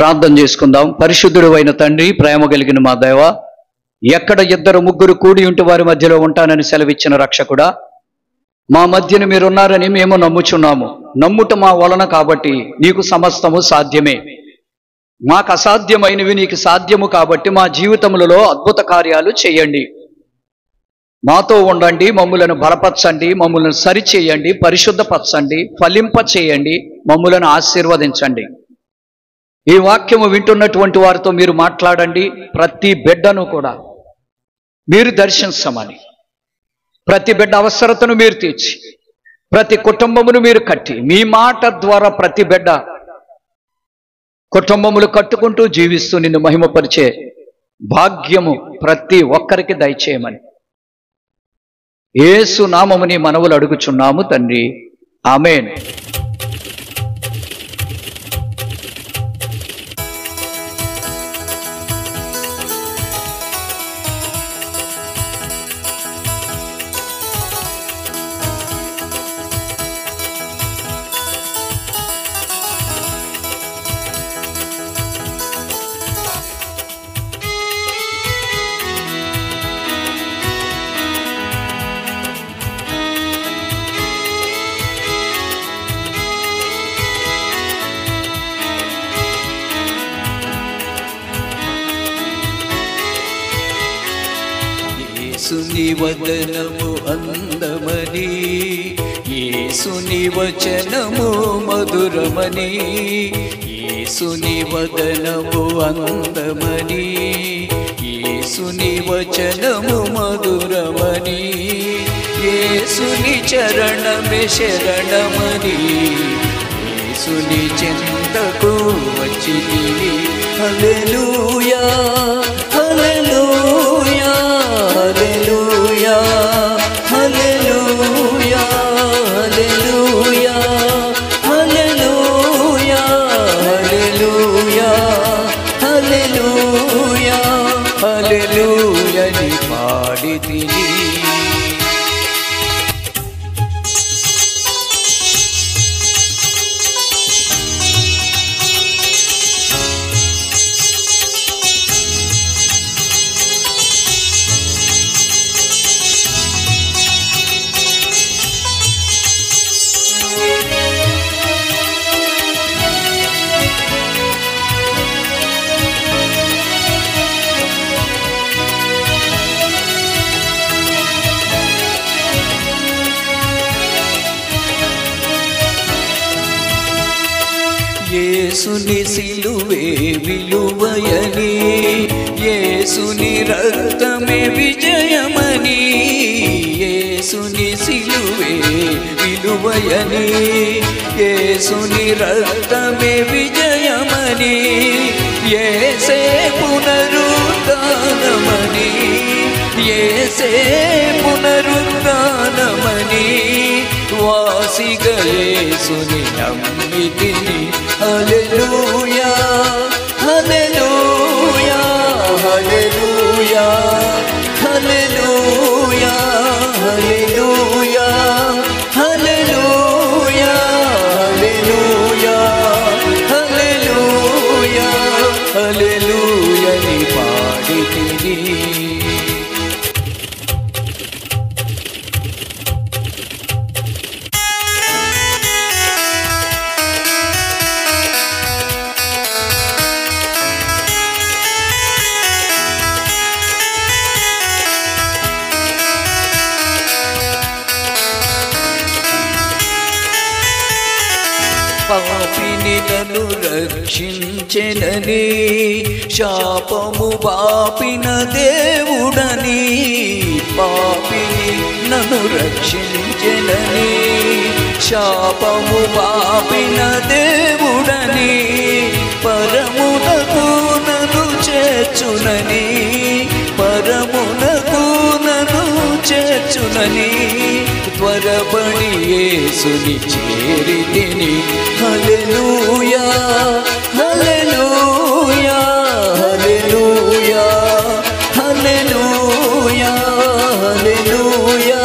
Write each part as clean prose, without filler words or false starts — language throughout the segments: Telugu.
ప్రార్థన చేసుకుందాం. పరిశుద్ధుడు అయిన తండ్రి, ప్రేమ కలిగిన మా దేవ, ఎక్కడ ఇద్దరు ముగ్గురు కూడి ఉంటే వారి మధ్యలో ఉంటానని సెలవిచ్చిన రక్షకుడా, మా మధ్యన మీరున్నారని మేము నమ్ముచున్నాము. నమ్ముట మా వలన కాబట్టి నీకు సమస్తము సాధ్యమే. మాకు అసాధ్యమైనవి నీకు సాధ్యము కాబట్టి మా జీవితములలో అద్భుత కార్యాలు చేయండి. మాతో ఉండండి, మమ్ములను బలపరచండి, మమ్ములను సరిచేయండి, పరిశుద్ధపరచండి, ఫలింప చేయండి, మమ్ములను ఆశీర్వదించండి. ఈ వాక్యము వింటున్నటువంటి వారితో మీరు మాట్లాడండి. ప్రతి బిడ్డను కూడా మీరు దర్శించమని, ప్రతి బిడ్డ అవసరతను మీరు తీర్చి, ప్రతి కుటుంబమును మీరు కట్టి, మీ మాట ద్వారా ప్రతి బిడ్డ కుటుంబములు కట్టుకుంటూ జీవిస్తూ నిన్ను మహిమపరిచే భాగ్యము ప్రతి ఒక్కరికి దయచేయమని యేసు నామముని మనవులు అడుగుచున్నాము తండ్రి. ఆమేన్. యేసుని వదనము అందమని, యేసుని వచనము మధురమని, యేసుని వదనము అందమని, యేసుని వచనము మధురమని, యేసుని చరణమే శరణమని, యేసుని చెంతకు వచ్చితిని. హల్లెలూయా హల్లెలూయా హల్లెలూయా హల్లెలూయా హల్లెలూయా హల్లెలూయా హల్లెలూయా హల్లెలూయా హల్లెలూయా ని పాడితిని. యేసుని సిలువే విలువయని, యేసుని రక్తమే విజయమని, యేసుని సిలువే విలువయని, యేసుని రక్తమే విజయమని, యేసే పునరుద్ధానమని, యేసే పునరుద్ధానమని, వాసిగా యేసుని నమ్మితిని. హల్లెలూయా హల్లెలూయా హల్లెలూయా హల్లెలూయా హల్లెలూయా హల్లెలూయా హల్లెలూయా హల్లెలూయా హల్లెలూయా ని పాడితిని. పాపిని నన్ను రక్షించెనని, శాపము బాపిన దేవుడని, పాపిని నన్ను రక్షించెనని, శాపము బాపిన దేవుడని, పరమునకు నన్ను చేర్చునని, పరమునకు నన్ను చేర్చునని, త్వరపడి యేసుని చేరితిని. హల్లెలూయా హల్లెలూయా హల్లెలూయా హల్లెలూయా హల్లెలూయా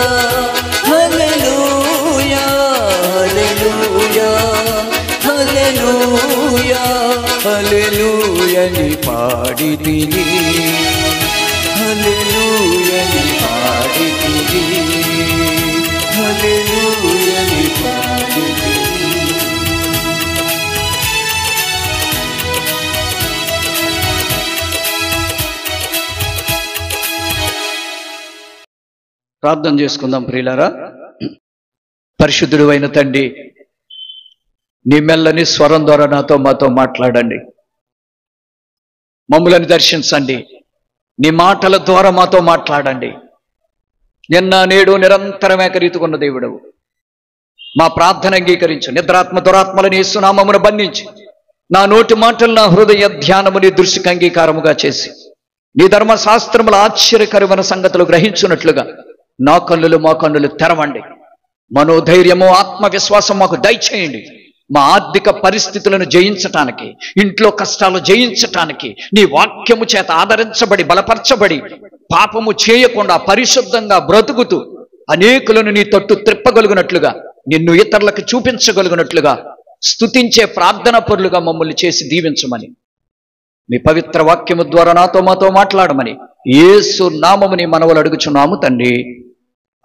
హల్లెలూయా హల్లెలూయా హల్లెలూయా హల్లెలూయని పాడి తిని హల్లెలూయని పాడి తిని హల్లెలూయని పాడి తిని. ప్రార్థన చేసుకుందాం ప్రియులారా. పరిశుద్ధుడు అయిన తండ్రి, నీ మెల్లని స్వరం ద్వారా మాతో మాట్లాడండి. మమ్ములను దర్శించండి. నీ మాటల ద్వారా మాతో మాట్లాడండి. నిన్న నేడు నిరంతరం ఏకరీతికున్న దేవుడవు. మా ప్రార్థన అంగీకరించు. నిద్రాత్మ దురాత్మలను యేసునామమున బంధించి నా నోటి మాటలు నా హృదయ ధ్యానము నీ దృష్టికి అంగీకారముగా చేసి నీ ధర్మశాస్త్రముల ఆశ్చర్యకరమైన సంగతులు గ్రహించున్నట్లుగా నా కన్నులు మా కన్నులు తెరవండి. మనోధైర్యము ఆత్మవిశ్వాసం మాకు దయచేయండి. మా ఆర్థిక పరిస్థితులను జయించటానికి, ఇంట్లో కష్టాలు జయించటానికి నీ వాక్యము చేత ఆదరించబడి బలపరచబడి పాపము చేయకుండా పరిశుద్ధంగా బ్రతుకుతూ అనేకులను నీ తట్టు త్రిప్పగలుగునట్లుగా, నిన్ను ఇతరులకు చూపించగలుగునట్లుగా స్తుతించే ప్రార్థన పరులుగా మమ్మల్ని చేసి దీవించమని మీ పవిత్ర వాక్యము ద్వారా మాతో మాట్లాడమని యేసు నామముని మనవలు అడుగుచున్నాము తండ్రి.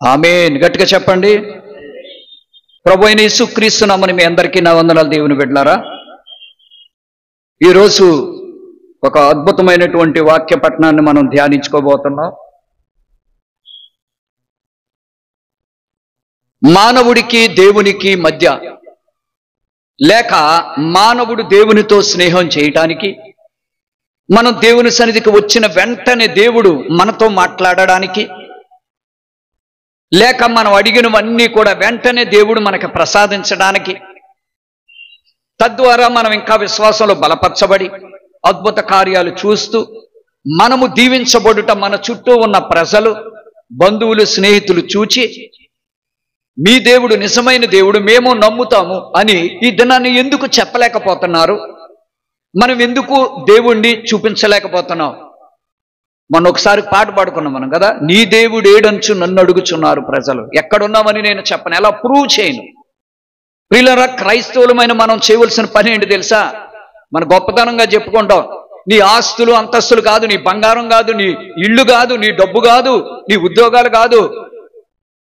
ఆమేన్. గట్టిగా చెప్పండి. ప్రభు అయిన యేసుక్రీస్తు నామమున మీ అందరికీ నా వందనాలు దేవుని బిడ్డలారా. ఈరోజు ఒక అద్భుతమైనటువంటి వాక్య పఠనాన్ని మనం ధ్యానించుకోబోతున్నాం. మానవుడికి దేవునికి మధ్య, లేక మానవుడు దేవునితో స్నేహం చేయటానికి, మనం దేవుని సన్నిధికి వచ్చిన వెంటనే దేవుడు మనతో మాట్లాడడానికి, లేక మనం అడిగినవన్నీ కూడా వెంటనే దేవుడు మనకు ప్రసాదించడానికి, తద్వారా మనం ఇంకా విశ్వాసంలో బలపరచబడి అద్భుత కార్యాలు చూస్తూ మనము దీవించబడుట మన చుట్టూ ఉన్న ప్రజలు, బంధువులు, స్నేహితులు చూచి మీ దేవుడు నిజమైన దేవుడు, మేము నమ్ముతాము అని ఈ దినాన్ని ఎందుకు చెప్పలేకపోతున్నారు? మనం ఎందుకు దేవుణ్ణి చూపించలేకపోతున్నాం? మొన్న ఒకసారి పాట పాడుకున్నాం మనం కదా, నీ దేవుడు ఏడంచు నన్ను అడుగుచున్నారు ప్రజలు. ఎక్కడున్నామని నేను చెప్పను, ఎలా ప్రూవ్ చేయను? ప్రియులారా, క్రైస్తవులమైన మనం చేయవలసిన పని ఏంటి తెలుసా? మన గొప్పతనంగా చెప్పుకుంటాం. నీ ఆస్తులు అంతస్తులు కాదు, నీ బంగారం కాదు, నీ ఇళ్ళు కాదు, నీ డబ్బు కాదు, నీ ఉద్యోగాలు కాదు.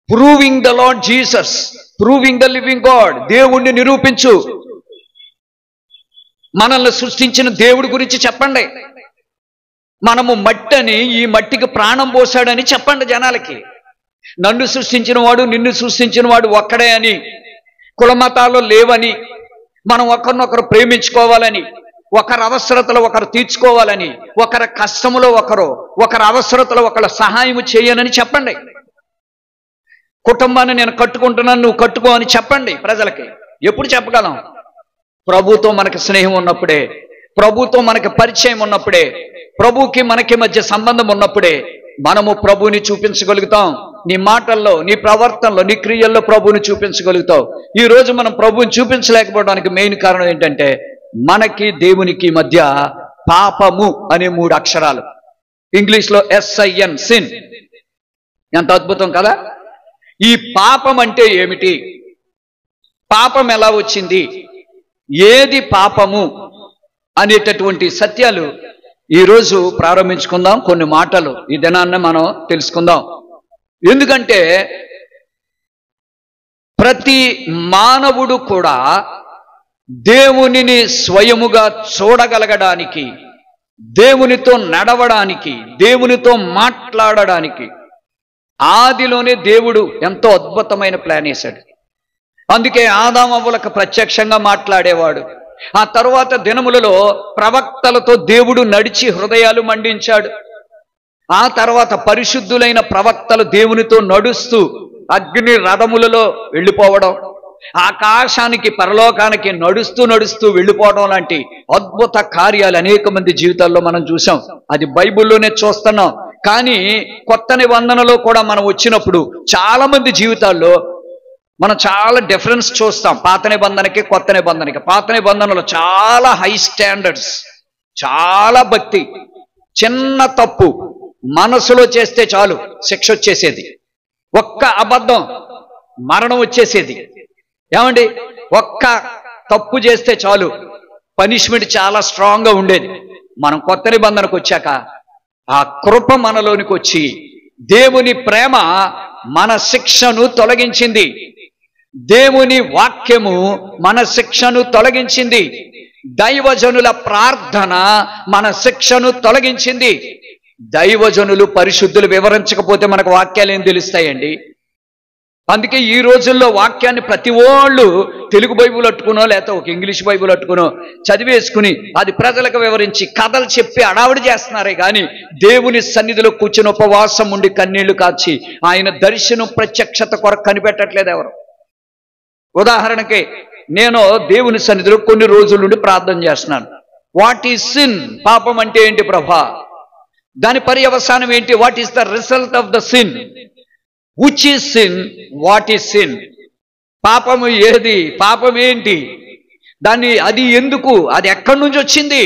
Proving the lord Jesus, proving the living God. దేవుణ్ణి నిరూపించు. మనల్ని సృష్టించిన దేవుడి గురించి చెప్పండి. మనము మట్టని, ఈ మట్టికి ప్రాణం పోసాడని చెప్పండి జనాలకి. నన్ను సృష్టించిన వాడు, నిన్ను సృష్టించిన వాడు ఒక్కడే అని, కులమతాలు లేవని, మనం ఒకరినొకరు ప్రేమించుకోవాలని, ఒకరి అవసరతలు ఒకరు తీర్చుకోవాలని, ఒకరి కష్టములో ఒకరి అవసరతలు ఒకరు సహాయం చేయనని చెప్పండి. కుటుంబాన్ని నేను కట్టుకుంటున్నాను, నువ్వు కట్టుకో అని చెప్పండి ప్రజలకి. ఎప్పుడు చెప్పగలం? ప్రభుతో మనకి స్నేహం ఉన్నప్పుడే, ప్రభుతో మనకి పరిచయం ఉన్నప్పుడే, ప్రభుకి మనకి మధ్య సంబంధం ఉన్నప్పుడే మనము ప్రభుని చూపించగలుగుతాం. నీ మాటల్లో, నీ ప్రవర్తనలో, నీ క్రియల్లో ప్రభుని చూపించగలుగుతావు. ఈ రోజు మనం ప్రభుని చూపించలేకపోవడానికి మెయిన్ కారణం ఏంటంటే, మనకి దేవునికి మధ్య పాపము అనే 3 అక్షరాలు. ఇంగ్లీష్లో SIN, సిన్. ఎంత అద్భుతం కదా! ఈ పాపం అంటే ఏమిటి? పాపం ఎలా వచ్చింది? ఏది పాపము అనేటటువంటి సత్యాలు ఈరోజు ప్రారంభించుకుందాం. కొన్ని మాటలు ఈ దినాన్ని మనం తెలుసుకుందాం. ఎందుకంటే ప్రతి మానవుడు కూడా దేవునిని స్వయముగా చూడగలగడానికి, దేవునితో నడవడానికి, దేవునితో మాట్లాడడానికి ఆదిలోనే దేవుడు ఎంతో అద్భుతమైన ప్లాన్ వేశాడు. అందుకే ఆదామవ్వలకు ప్రత్యక్షంగా మాట్లాడేవాడు. ఆ తరువాత దినములలో ప్రవక్తలతో దేవుడు నడిచి హృదయాలు మండించాడు. ఆ తర్వాత పరిశుద్ధులైన ప్రవక్తలు దేవునితో నడుస్తూ అగ్ని రథములలో వెళ్ళిపోవడం, ఆకాశానికి పరలోకానికి నడుస్తూ వెళ్ళిపోవడం లాంటి అద్భుత కార్యాలు అనేక మంది జీవితాల్లో మనం చూసాం. అది బైబిల్లోనే చూస్తున్నాం. కానీ కొత్త నిబంధనలో కూడా మనం వచ్చినప్పుడు చాలా మంది జీవితాల్లో మనం చాలా డిఫరెన్స్ చూస్తాం. పాత నిబంధనకి కొత్త నిబంధనకి. పాత నిబంధనలో చాలా హై స్టాండర్డ్స్, చాలా భక్తి. చిన్న తప్పు మనసులో చేస్తే చాలు శిక్ష వచ్చేసేది. ఒక్క అబద్ధం మరణం వచ్చేసేది. ఏమండి? ఒక్క తప్పు చేస్తే చాలు పనిష్మెంట్ చాలా స్ట్రాంగ్గా ఉండేది. మనం కొత్త నిబంధనకు వచ్చాక ఆ కృప మనలోనికి వచ్చి దేవుని ప్రేమ మన శిక్షను తొలగించింది. దేవుని వాక్యము మన శిక్షను తొలగించింది. దైవజనుల ప్రార్థన మన శిక్షను తొలగించింది. దైవజనులు పరిశుద్ధులు వివరించకపోతే మనకు వాక్యాలు ఏం తెలుస్తాయండి? అందుకే ఈ రోజుల్లో వాక్యాన్ని ప్రతి వాళ్ళు తెలుగు బైబుల్ అట్టుకునో లేకపోతే ఒక ఇంగ్లీష్ బైబుల్ అట్టుకునో చదివేసుకుని అది ప్రజలకు వివరించి కథలు చెప్పి అడావిడి చేస్తున్నారే కానీ దేవుని సన్నిధిలో కూర్చుని ఉపవాసం ఉండి కన్నీళ్లు కాచి ఆయన దర్శనం ప్రత్యక్షత కొరకు కనిపెట్టట్లేదు ఎవరు. ఉదాహరణకి నేను దేవుని సన్నిధిలో కొన్ని రోజుల నుండి ప్రార్థన చేస్తున్నాను. What is sin? పాపం అంటే ఏంటి ప్రభా? దాని పర్యవసానం ఏంటి? What is the result of the sin? Which is sin? What is sin? పాపము ఏది? పాపం ఏంటి? దాన్ని అది ఎందుకు? అది ఎక్కడి నుంచి వచ్చింది?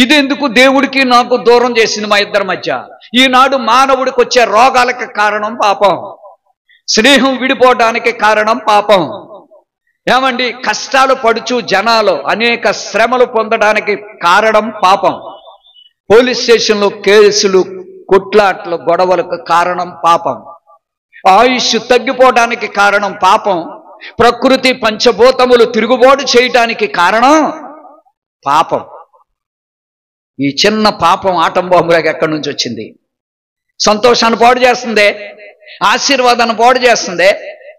ఇది ఎందుకు దేవుడికి నాకు దూరం చేసింది మా ఇద్దరి మధ్య? ఈనాడు మానవుడికి వచ్చే రోగాలకు కారణం పాపం. స్నేహం విడిపోవడానికి కారణం పాపం. ఏమండి, కష్టాలు పడుచు జనాలు అనేక శ్రమలు పొందడానికి కారణం పాపం. పోలీస్ స్టేషన్లో కేసులు, కొట్లాట్లు, గొడవలకు కారణం పాపం. ఆయుష్ తగ్గిపోవడానికి కారణం పాపం. ప్రకృతి పంచభూతములు తిరుగుబాటు చేయటానికి కారణం పాపం. ఈ చిన్న పాపం ఆటం బాంబులకు ఎక్కడి నుంచి వచ్చింది? సంతోషాన్ని పాడు చేస్తుందే, ఆశీర్వాదాన్ని పాడు చేస్తుందే,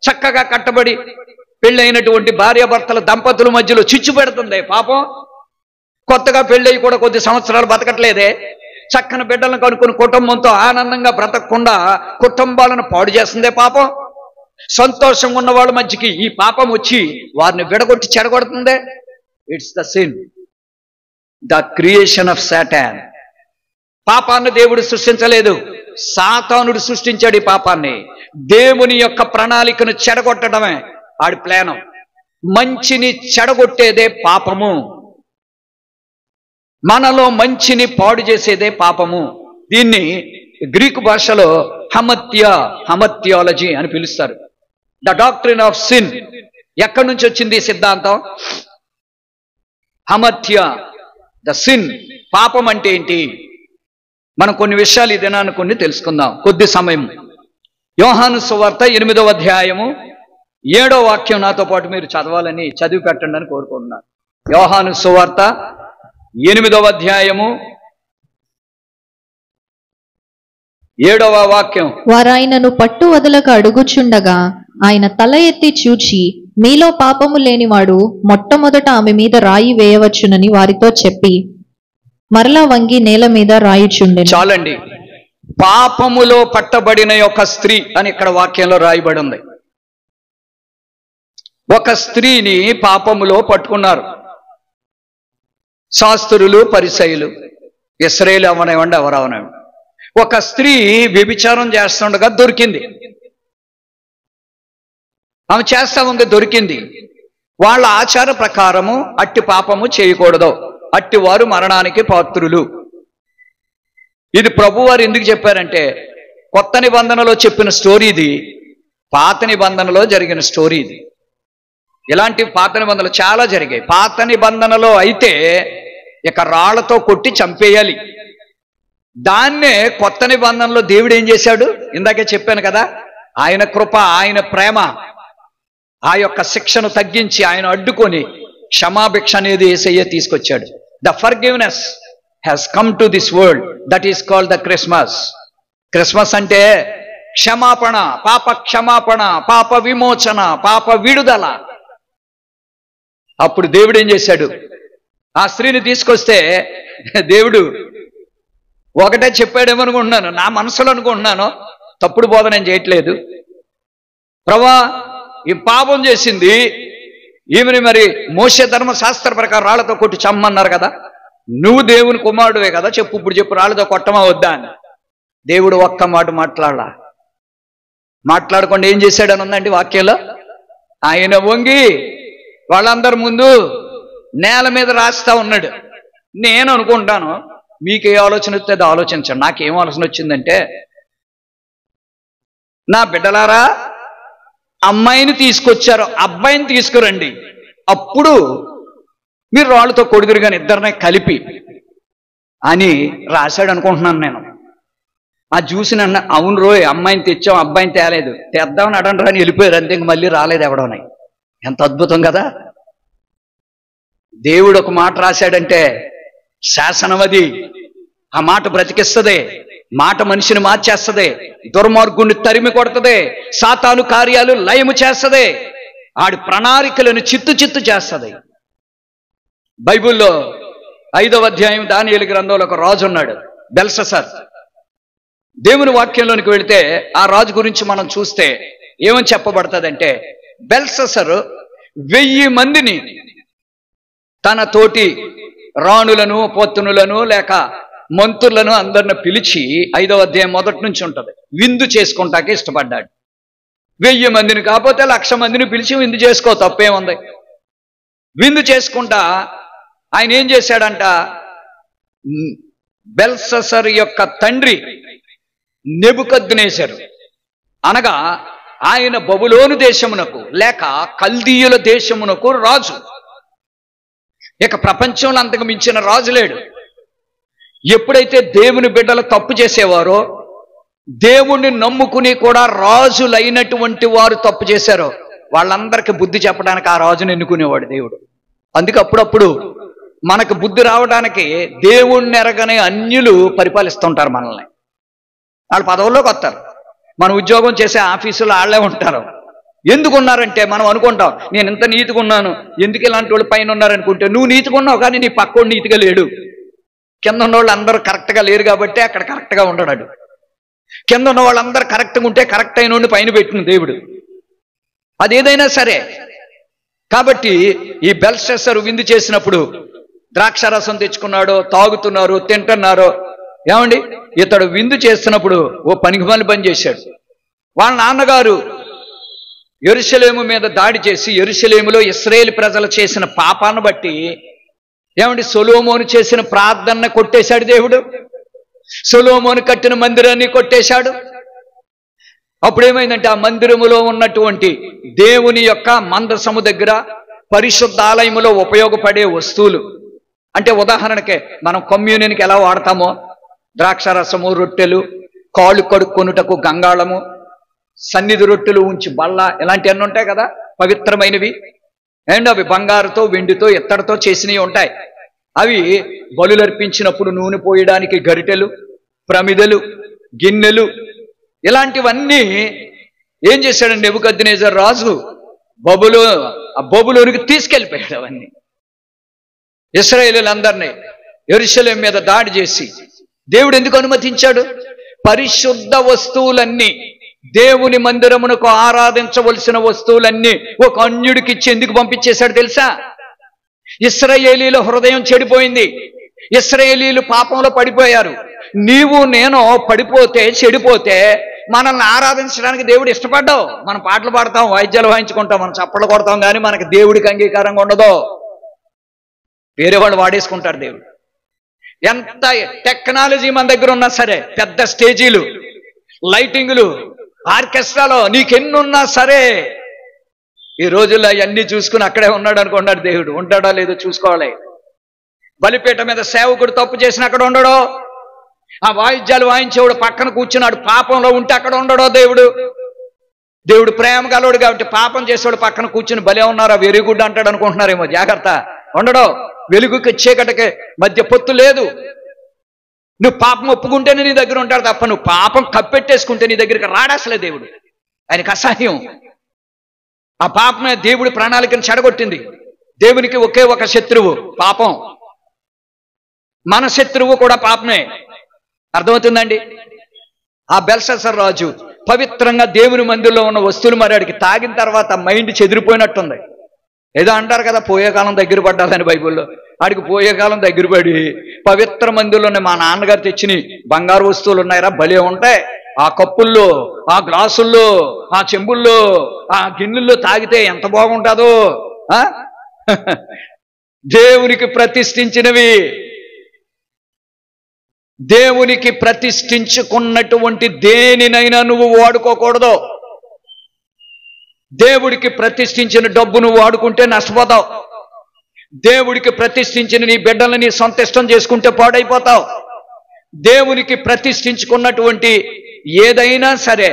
చక్కగా కట్టబడి పెళ్ళైనటువంటి భార్యాభర్తల దంపతుల మధ్యలో చిచ్చు పెడుతుంది పాపం. కొత్తగా పెళ్ళయి కూడా కొద్ది సంవత్సరాలు బతకట్లేదే, చక్కని బిడ్డలను కనుక్కుని కుటుంబంతో ఆనందంగా బ్రతకకుండా కుటుంబాలను పాడు చేస్తుందే పాపం. సంతోషంగా ఉన్న వాళ్ళ మధ్యకి ఈ పాపం వచ్చి వారిని విడగొట్టి చెడగొడుతుందే. It's the sin, the creation of Satan. పాపాన్ని దేవుడు సృష్టించలేదు, సాతానుడు సృష్టించాడు ఈ పాపాన్ని. దేవుని యొక్క ప్రణాళికను చెడగొట్టడమే ఆడి ప్లానం. మంచిని చెడగొట్టేదే పాపము. మనలో మంచిని పాడు చేసేదే పాపము. దీన్ని గ్రీకు భాషలో హమథియాలజీ అని పిలుస్తారు. The doctrine of sin. ఎక్కడి నుంచి వచ్చింది ఈ సిద్ధాంతం? హమథియా, ద సిన్. పాపం అంటే ఏంటి? మనం కొన్ని విషయాలు ఈ దినాన్ని కొన్ని తెలుసుకుందాం కొద్ది సమయం. యోహాను సువార్త 8వ అధ్యాయము 7వ వాక్యం నాతో పాటు మీరు చదవాలని చదివి పెట్టండి అని కోరుకుంటున్నాను. యోహాను సువార్త 8వ అధ్యాయము 7వ వాక్యం. వారాయనను పట్టు వదలక అడుగుచుండగా ఆయన తల ఎత్తి చూచి, మీలో పాపము లేనివాడు మొట్టమొదట ఆమె మీద రాయి వేయవచ్చునని వారితో చెప్పి మరలా వంగి నేల మీద రాయిచుండెను. చాలండి. పాపములో పట్టబడిన ఒక స్త్రీ అని ఇక్కడ వాక్యంలో రాయబడి ఉంది. ఒక స్త్రీని పాపములో పట్టుకున్నారు శాస్త్రులు, పరిసయ్యులు, ఇశ్రాయేలు అవనివ్వండి, ఎవరవనివ్వండి. ఒక స్త్రీ వ్యభిచారం చేస్తుండగా దొరికింది. ఆమె చేస్తా ఉంది, దొరికింది. వాళ్ళ ఆచార ప్రకారము అట్టి పాపము చేయకూడదు, అట్టి వారు మరణానికి పాత్రులు. ఇది ప్రభువారు ఎందుకు చెప్పారంటే, కొత్త నిబంధనలో చెప్పిన స్టోరీ ఇది, పాత నిబంధనలో జరిగిన స్టోరీ ఇది. ఇలాంటి పాత నిబంధనలు చాలా జరిగాయి. పాత నిబంధనలో అయితే ఇక రాళ్లతో కొట్టి చంపేయాలి. దాన్నే కొత్త నిబంధనలో దేవుడు ఏం చేశాడు? ఇందాకే చెప్పాను కదా, ఆయన కృప, ఆయన ప్రేమ ఆ యొక్క శిక్షను తగ్గించి ఆయన అడ్డుకొని క్షమాభిక్ష అనేది యేసయ్య తీసుకొచ్చాడు. The forgiveness has come to this world, that is called the Christmas. Christmas అంటే క్షమాపణ, పాప క్షమాపణ, పాప విమోచన, పాప విడుదల. అప్పుడు దేవుడు ఏం చేశాడు? ఆ స్త్రీని తీసుకొస్తే దేవుడు ఒకటే చెప్పాడేమనుకుంటున్నాను, నా మనసులో అనుకుంటున్నాను, తప్పుడు బోధ నేను చేయట్లేదు. ప్రభా, ఈ పాపం చేసింది ఈమెని మరి మోషే ధర్మశాస్త్ర ప్రకారం రాళ్లతో కొట్టి చమ్మన్నారు కదా, నువ్వు దేవుని కుమారుడువే కదా, చెప్పు, ఇప్పుడు చెప్పు, రాళ్లతో కొట్టమా వద్దా అని. దేవుడు ఒక్క మాట మాట్లాడకుండా ఏం చేశాడని ఉందండి వాక్యంలో. ఆయన వంగి వాళ్ళందరి ముందు నేల మీద రాస్తా ఉన్నాడు. నేను అనుకుంటాను, మీకు ఏ ఆలోచన వస్తే అది ఆలోచించండి. నాకేం ఆలోచన వచ్చిందంటే, నా బిడ్డలారా, అమ్మాయిని తీసుకొచ్చారు, అబ్బాయిని తీసుకురండి, అప్పుడు మీరు రాళ్ళతో కొడుదురు కానీ ఇద్దరినే కలిపి అని రాశాడు అనుకుంటున్నాను నేను. ఆ చూసిన అవును రోయ్, అమ్మాయిని తెచ్చాం, అబ్బాయిని తేలేదు, తెద్దామని అడండి రాని వెళ్ళిపోయారు అంతే, ఇంక మళ్ళీ రాలేదు ఎవడోనై. ఎంత అద్భుతం కదా! దేవుడు ఒక మాట రాశాడంటే శాసనం అది. ఆ మాట బ్రతికిస్తుంది, మాట మనిషిని మార్చేస్తుంది, దుర్మార్గుణ్ణి తరిమి కొడుతుంది, సాతాను కార్యాలు లయము చేస్తుంది, ఆడి ప్రణాళికలను చిత్తు చేస్తుంది. బైబిల్లో 5వ అధ్యాయం దానియేలు గ్రంథంలో ఒక రాజు ఉన్నాడు, బెల్షస్సర్. దేవుని వాక్యంలోనికి వెళితే ఆ రాజు గురించి మనం చూస్తే ఏమని చెప్పబడుతుందంటే, బెల్షస్సర్ 1000 మందిని తన తోటి రాణులను, పొత్తునులను లేక మంత్రులను అందరిని పిలిచి 5వ అధ్యాయం మొదటి నుంచి ఉంటుంది, విందు చేసుకుంటాకే ఇష్టపడ్డాడు. 1000 మందిని కాకపోతే 1,00,000 మందిని పిలిచి విందు చేసుకో, తప్పేముంది. విందు చేసుకుంటా ఆయన ఏం చేశాడంట, బెల్షస్సర్ యొక్క తండ్రి నెబుకద్నెజరు అనగా ఆయన బబులోను దేశమునకు లేక కల్దీయుల దేశమునకు రాజు. ఇక ప్రపంచంలో అంతకు మించిన రాజు లేడు. ఎప్పుడైతే దేవుని బిడ్డలు తప్పు చేసేవారో, దేవుణ్ణి నమ్ముకుని కూడా రాజులైనటువంటి వారు తప్పు చేశారో వాళ్ళందరికీ బుద్ధి చెప్పడానికి ఆ రాజును ఎన్నుకునేవాడు దేవుడు. అందుకే అప్పుడప్పుడు మనకు బుద్ధి రావడానికి దేవుణ్ణి ఎరగని అన్యులు పరిపాలిస్తుంటారు మనల్ని. వాళ్ళు పదవుల్లోకి వస్తారు, మన ఉద్యోగం చేసే ఆఫీసులో వాళ్ళే ఉంటారు. ఎందుకున్నారంటే మనం అనుకుంటాం, నేను ఇంత నీతిగా ఉన్నాను, ఎందుకు ఇలాంటి వాళ్ళు పైన ఉన్నారనుకుంటే, నువ్వు నీతిగా ఉన్నావు కానీ నీ పక్కోడు నీతిగా లేడు. కింద ఉన్న వాళ్ళు అందరూ కరెక్ట్గా లేరు కాబట్టి అక్కడ కరెక్ట్గా ఉండడాడు. కింద ఉన్న వాళ్ళందరూ కరెక్ట్గా ఉంటే కరెక్ట్ అయిన వాడిని పైన పెట్టిన దేవుడు. అదేదైనా సరే. కాబట్టి ఈ బెల్షస్సర్ విందు చేసినప్పుడు ద్రాక్షారసం తెచ్చుకున్నాడో, తాగుతున్నారు, తింటున్నారో, ఏమండి ఇతడు విందు చేస్తున్నప్పుడు ఓ పనికిమాలిన పని చేశాడు. వాళ్ళ నాన్నగారు యెరూషలేము మీద దాడి చేసి యెరూషలేములో ఇశ్రాయేలు ప్రజలు చేసిన పాపాన్ని బట్టి ఏమండి సొలొమోను చేసిన ప్రార్థన కొట్టేశాడు దేవుడు. సొలొమోను కట్టిన మందిరాన్ని కొట్టేశాడు. అప్పుడేమైందంటే ఆ మందిరములో ఉన్నటువంటి దేవుని యొక్క మందసము దగ్గర పరిశుద్ధ ఆలయములో ఉపయోగపడే వస్తువులు, అంటే ఉదాహరణకే మనం కమ్యూనియన్కి ఎలా వాడతామో ద్రాక్షారసము, రొట్టెలు, కాళ్ళు కడుక్కొనుటకు గంగాళము, సన్నిధి రొట్టెలు ఉంచి బల్ల, ఇలాంటివన్నీ ఉంటాయి కదా పవిత్రమైనవి. అండ్ అవి బంగారుతో, వెండితో, ఇత్తడితో చేసినవి ఉంటాయి. అవి బలులర్పించినప్పుడు నూనె పోయడానికి గరిటెలు, ప్రమిదలు, గిన్నెలు, ఇలాంటివన్నీ ఏం చేశాడండి నెబుకద్నెజర్ రాజు బబులోనికి తీసుకెళ్ళిపోయాడు. అవన్నీ ఇశ్రాయేలీయులందరినీ యెరూషలేము మీద దాడి చేసి దేవుడు ఎందుకు అనుమతించాడు? పరిశుద్ధ వస్తువులన్నీ, దేవుని మందిరమునకు ఆరాధించవలసిన వస్తువులన్నీ ఒక అన్యుడికి ఇచ్చి ఎందుకు పంపించేశాడు తెలుసా? ఇశ్రాయేలీయుల హృదయం చెడిపోయింది. ఇశ్రాయేలీయులు పాపంలో పడిపోయారు. నీవు నేను పడిపోతే, చెడిపోతే మనల్ని ఆరాధించడానికి దేవుడు ఇష్టపడ్డావు. మనం పాటలు పాడతాం, వాయిద్యాలు వాయించుకుంటాం, మనం చప్పట్లు కొడతాం, కానీ మనకు దేవుడికి అంగీకారంగా ఉండదు. వేరే వాళ్ళు వాడేసుకుంటారు దేవుడు. ఎంత టెక్నాలజీ మన దగ్గర ఉన్నా సరే, పెద్ద స్టేజీలు, లైటింగులు, ఆర్కెస్ట్రాలో నీకెన్నున్నా సరే, ఈ రోజుల్లో అవన్నీ చూసుకుని అక్కడే ఉన్నాడు అనుకున్నాడు దేవుడు. ఉంటాడో లేదో చూసుకోవాలి. బలిపీఠ మీద సేవకుడు తప్పు చేసిన అక్కడ ఉండడో, ఆ వాయిద్యాలు వాయించేవాడు పక్కన కూర్చున్నాడు పాపంలో ఉంటే అక్కడ ఉండడో దేవుడు. దేవుడు ప్రేమ గలవాడు కాబట్టి పాపం చేసేవాడు పక్కన కూర్చుని భలే ఉన్నారా వెరీ గుడ్ అంటాడు అనుకుంటున్నారేమో. జాగ్రత్త, ఉండడో. వెలుగుకి చీకటికి మధ్య పొత్తు లేదు. నువ్వు పాపం ఒప్పుకుంటేనే నీ దగ్గర ఉంటాడు తప్ప నువ్వు పాపం కప్పెట్టేసుకుంటే నీ దగ్గరికి రాడాసలే దేవుడు. ఆయనకు అసహ్యం. ఆ పాపమే దేవుడి ప్రణాళికను చెడగొట్టింది. దేవునికి ఒకే ఒక శత్రువు పాపం. మన శత్రువు కూడా పాపమే. అర్థమవుతుందండి? ఆ బెల్షస్సర్ రాజు పవిత్రంగా దేవుని మందిరంలో ఉన్న వస్తువులు మరి ఆడికి తాగిన తర్వాత మైండ్ చెదిరిపోయినట్టుంది. ఏదో అంటారు కదా పోయే కాలం దగ్గర పడ్డాదని బైబిల్లో. ఆడికి పోయే కాలం దగ్గర పడి పవిత్ర మందిరంలోనే మా నాన్నగారు తెచ్చిన బంగారు వస్తువులు ఉన్నాయిరా, భలే ఉంటాయి, ఆ కప్పుల్లో, ఆ గ్లాసుల్లో, ఆ చెంబుల్లో, ఆ గిన్నెల్లో తాగితే ఎంత బాగుంటుందో. దేవునికి ప్రతిష్ఠించినవి, దేవునికి ప్రతిష్ఠించుకున్నటువంటి దేనినైనా నువ్వు వాడుకోకూడదు. దేవుడికి ప్రతిష్ఠించిన డబ్బు నువ్వు వాడుకుంటే నష్టపోతావు. దేవుడికి ప్రతిష్ఠించిన నీ బిడ్డలని నీ సొంత ఇష్టం చేసుకుంటే పాడైపోతావు. దేవునికి ప్రతిష్ఠించుకున్నటువంటి ఏదైనా సరే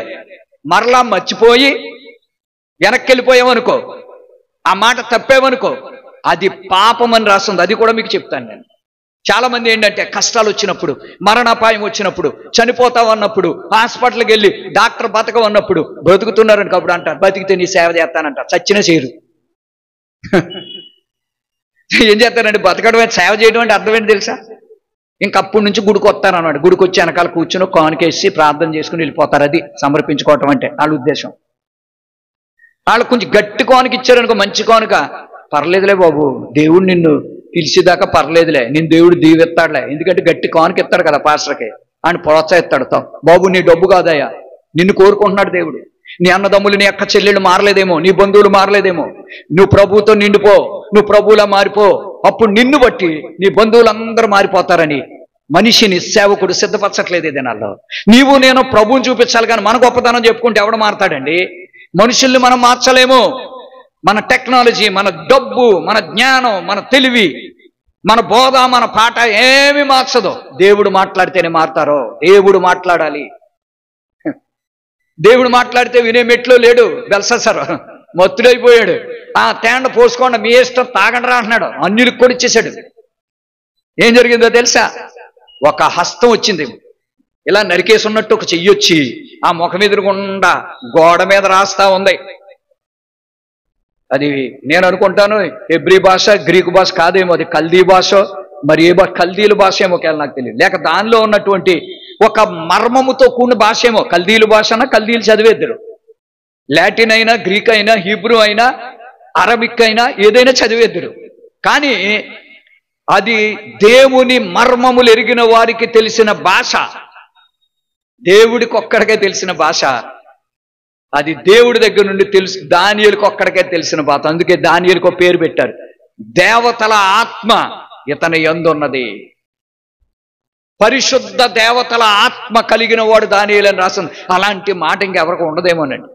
మరలా మర్చిపోయి వెనక్కి వెళ్ళిపోయామనుకో, ఆ మాట తప్పేమనుకో, అది పాపం అని రాస్తుంది. అది కూడా మీకు చెప్తాను నేను. చాలా మంది ఏంటంటే కష్టాలు వచ్చినప్పుడు, మరణాపాయం వచ్చినప్పుడు, చనిపోతావు అన్నప్పుడు, హాస్పిటల్కి వెళ్ళి డాక్టర్ బతకం అన్నప్పుడు బ్రతుకుతున్నారని కప్పుడు అంటారు, బతికితే నీ సేవ చేస్తానంటారు. చచ్చిన చేయరు. ఏం చేస్తానండి? బతకడం సేవ చేయడం అంటే అర్థం ఏంటి తెలుసా? ఇంకప్పటి నుంచి గుడికి వస్తాను అన్నాడు. గుడికి వచ్చి వెనకాల కూర్చుని కానుకేసి ప్రార్థన చేసుకుని వెళ్ళిపోతారు. అది సమర్పించుకోవటం అంటే వాళ్ళ ఉద్దేశం. వాళ్ళు కొంచెం గట్టి కానుక ఇచ్చారనుకో, మంచి కానుక, పర్లేదులే బాబు, దేవుడు నిన్ను పిలిచేదాకా పర్లేదులే, నేను దేవుడు దీవెత్తాడులే, ఎందుకంటే గట్టి కానుక ఇస్తాడు కదా పాస్టర్కి, ఆయన ప్రోత్సహిస్తాడు. బాబు నీ డబ్బు కాదయ్యా, నిన్ను కోరుకుంటున్నాడు దేవుడు. నీ అన్నదమ్ములు, నీ అక్క చెల్లెళ్ళు మారలేదేమో, నీ బంధువులు మారలేదేమో, నువ్వు ప్రభువుతో నిండిపో, నువ్వు ప్రభువులా మారిపో, అప్పుడు నిన్ను బట్టి నీ బంధువులందరూ మారిపోతారని మనిషిని సేవకుడు సిద్ధపరచట్లేదు. దినాల్లో నీవు నేను ప్రభువుని చూపించాలి, కానీ మన గొప్పతనం చెప్పుకుంటే ఎవడ మారతాడండి? మనుషుల్ని మనం మార్చలేము. మన టెక్నాలజీ, మన డబ్బు, మన జ్ఞానం, మన తెలివి, మన బోధ, మన పాట ఏమి మార్చదు. దేవుడు మాట్లాడితేనే మారతారో. దేవుడు మాట్లాడాలి. దేవుడు మాట్లాడితే వినే మెట్లో లేడు బెల్ససర్, మత్తుడైపోయాడు. తేండ పోసుకోండి, మీ ఇష్టం, తాగండి రా అంటున్నాడు. అన్యులకు కూడా ఇచ్చేసాడు. ఏం జరిగిందో తెలుసా? ఒక హస్తం వచ్చింది, ఇలా నరికేసి ఉన్నట్టు ఒక చెయ్యొచ్చి ఆ ముఖం ఎదురుగుండా గోడ మీద రాస్తా ఉంది. అది నేను అనుకుంటాను హెబ్రీ భాష, గ్రీకు భాష కాదేమో, అది కల్దీ భాష, మరి ఏ కల్దీల భాష ఏమో నాకు తెలియదు, లేక దానిలో ఉన్నటువంటి ఒక మర్మముతో కూడిన భాష ఏమో. కల్దీల భాష అన్నా కల్దీలు చదివేద్దరు. లాటిన్ అయినా, గ్రీక్ అయినా, హీబ్రూ అయినా, అరబిక్ అయినా ఏదైనా చదివేద్దరు. కానీ అది దేవుని మర్మములు ఎరిగిన వారికి తెలిసిన భాష, దేవుడికి ఒక్కడికే తెలిసిన భాష. అది దేవుడి దగ్గర నుండి తెలుసు. దానియేలుకు ఒక్కడికే తెలిసిన భాష. అందుకే దానియేలుకు పేరు పెట్టారు, దేవతల ఆత్మ ఇతని యందు ఉన్నది. పరిశుద్ధ దేవతల ఆత్మ కలిగిన వాడు దానియేలు అని రాసింది. అలాంటి మాట ఇంకెవరికి ఉండదేమోనండి.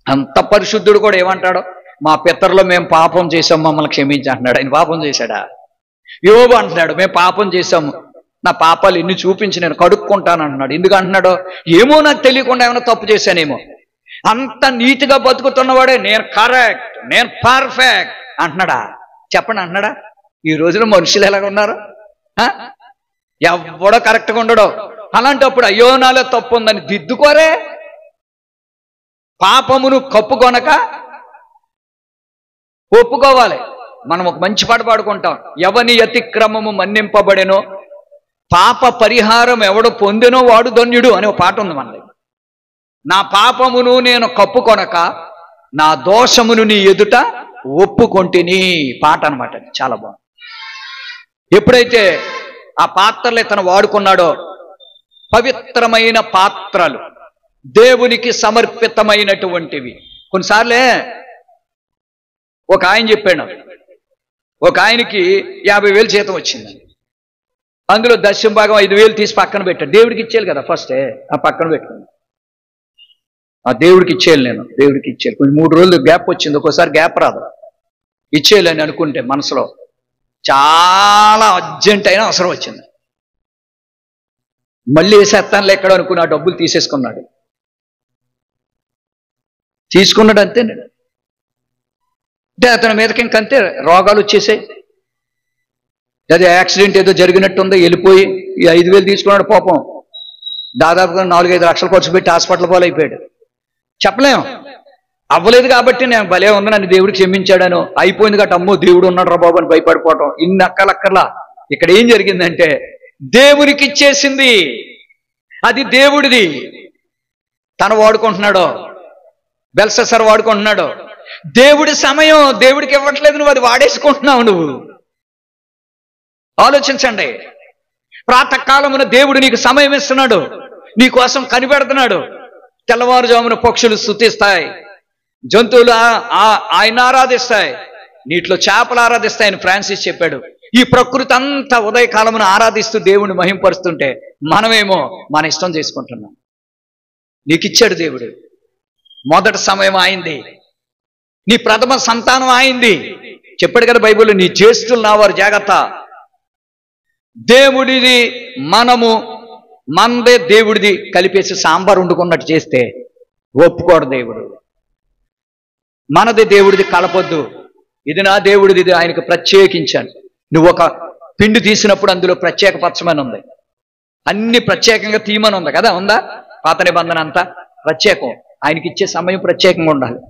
అంత పరిశుద్ధుడు కూడా ఏమంటాడో, మా పితరులో మేము పాపం చేసాం, మమ్మల్ని క్షమించి అంటున్నాడు. ఆయన పాపం చేశాడా? యోబు అంటున్నాడు, మేము పాపం చేశాము, నా పాపాలు ఎన్ని చూపించి నేను కడుక్కుంటాను అంటున్నాడు. ఎందుకు అంటున్నాడో ఏమో, నాకు తెలియకుండా ఏమైనా తప్పు చేశానేమో. అంత నీతిగా బతుకుతున్నవాడే నేను కరెక్ట్, నేను పర్ఫెక్ట్ అంటున్నాడా? చెప్పండి, అంటున్నాడా? ఈ రోజున మనుషులు ఎలాగ ఉన్నారు? ఎవడో కరెక్ట్గా ఉండడో. అలాంటప్పుడు అయ్యో నాలో తప్పు ఉందని దిద్దుకోరే. పాపమును కప్పుకొనక ఒప్పుకోవాలి. మనం ఒక మంచి పాట పాడుకుంటాం, ఎవని అతిక్రమము మన్నింపబడెనో పాప పరిహారం ఎవడు పొందెనో వాడు ధన్యుడు అనే ఒక పాట ఉంది మనది. నా పాపమును నేను కప్పుకొనక నా దోషమును నీ ఎదుట ఒప్పుకొంటిని పాట అనమాట. చాలా బాగుంది. ఎప్పుడైతే ఆ పాత్రలు ఇతను వాడుకున్నాడో, పవిత్రమైన పాత్రలు, దేవునికి సమర్పితమైనటువంటివి. కొన్నిసార్లే ఒక ఆయన చెప్పాడు, ఒక ఆయనకి 50,000 జీతం వచ్చింది. అందులో దశమ భాగం 5,000 తీసి పక్కన పెట్టాడు. దేవుడికి ఇచ్చేయాలి కదా ఫస్టే, ఆ పక్కన పెట్టాను. ఆ దేవుడికి ఇచ్చేయాలి, నేను దేవుడికి ఇచ్చేయాలి. కొంచెం 3 రోజులు గ్యాప్ వచ్చింది, ఒక్కోసారి గ్యాప్ రాదు. ఇచ్చేయాలని అనుకుంటే మనసులో చాలా అర్జెంట్ అయినా అవసరం వచ్చింది. మళ్ళీ వేసేస్తానులే ఎక్కడ అనుకుని ఆ డబ్బులు తీసేసుకున్నాడు. తీసుకున్నాడు అంతే. అంటే అతని మీదకి ఇంకంతే రోగాలు వచ్చేసాయి. అదే యాక్సిడెంట్ ఏదో జరిగినట్టుందో, వెళ్ళిపోయి ఈ 5,000 తీసుకున్నాడు. పాపం దాదాపుగా 4-5 లక్షలు ఖర్చు పెట్టి హాస్పిటల్ పాలు అయిపోయాడు. చెప్పలేం, అవ్వలేదు కాబట్టి నేను భలే ఉంది నన్ను దేవుడు క్షమించాడను, అయిపోయింది కాబట్టి అమ్మో దేవుడు ఉన్నాడు రా బాబు అని భయపడిపోవటం, ఇన్ని అక్కలక్కర్లా. ఇక్కడ ఏం జరిగిందంటే దేవునికి ఇచ్చేసింది, అది దేవుడిది. తను వాడుకుంటున్నాడు, బెల్షస్సర్ వాడుకుంటున్నాడు. దేవుడి సమయం దేవుడికి ఇవ్వట్లేదు, నువ్వు అది వాడేసుకుంటున్నావు. నువ్వు ఆలోచించండి. ప్రాతకాలమున దేవుడు నీకు సమయం ఇస్తున్నాడు, నీ కోసం కనిపెడుతున్నాడు. తెల్లవారుజామున పక్షులు స్తుతిస్తాయి, జంతువులు ఆయన ఆరాధిస్తాయి, నీటిలో చేపలు ఆరాధిస్తాయని ఫ్రాన్సిస్ చెప్పాడు. ఈ ప్రకృతి అంతా ఉదయకాలమున ఆరాధిస్తూ దేవుడిని మహింపరుస్తుంటే మనమేమో మన ఇష్టం చేసుకుంటున్నాం. నీకు ఇచ్చాడు దేవుడు. మొదటి సమయం ఆయింది, నీ ప్రథమ సంతానం ఆయింది, చెప్పాడు కదా బైబిల్, నీ జ్యేష్ఠులు నా వారు జాగ్రత్త. దేవుడిది మనదే దేవుడిది కలిపేసి సాంబార్ వండుకున్నట్టు చేస్తే ఒప్పుకోడు దేవుడు. మనది దేవుడిది కలపొద్దు. ఇది నా దేవుడిది, ఇది ఆయనకు ప్రత్యేకించాను. నువ్వు ఒక పిండి తీసినప్పుడు అందులో ప్రత్యేక పచ్చమని ఉంది, అన్ని ప్రత్యేకంగా తీయమని ఉంది కదా, ఉందా? పాత నిబంధన అంతా ప్రత్యేకం. ఆయనకి ఇచ్చే సమయం ప్రత్యేకంగా ఉండాలి,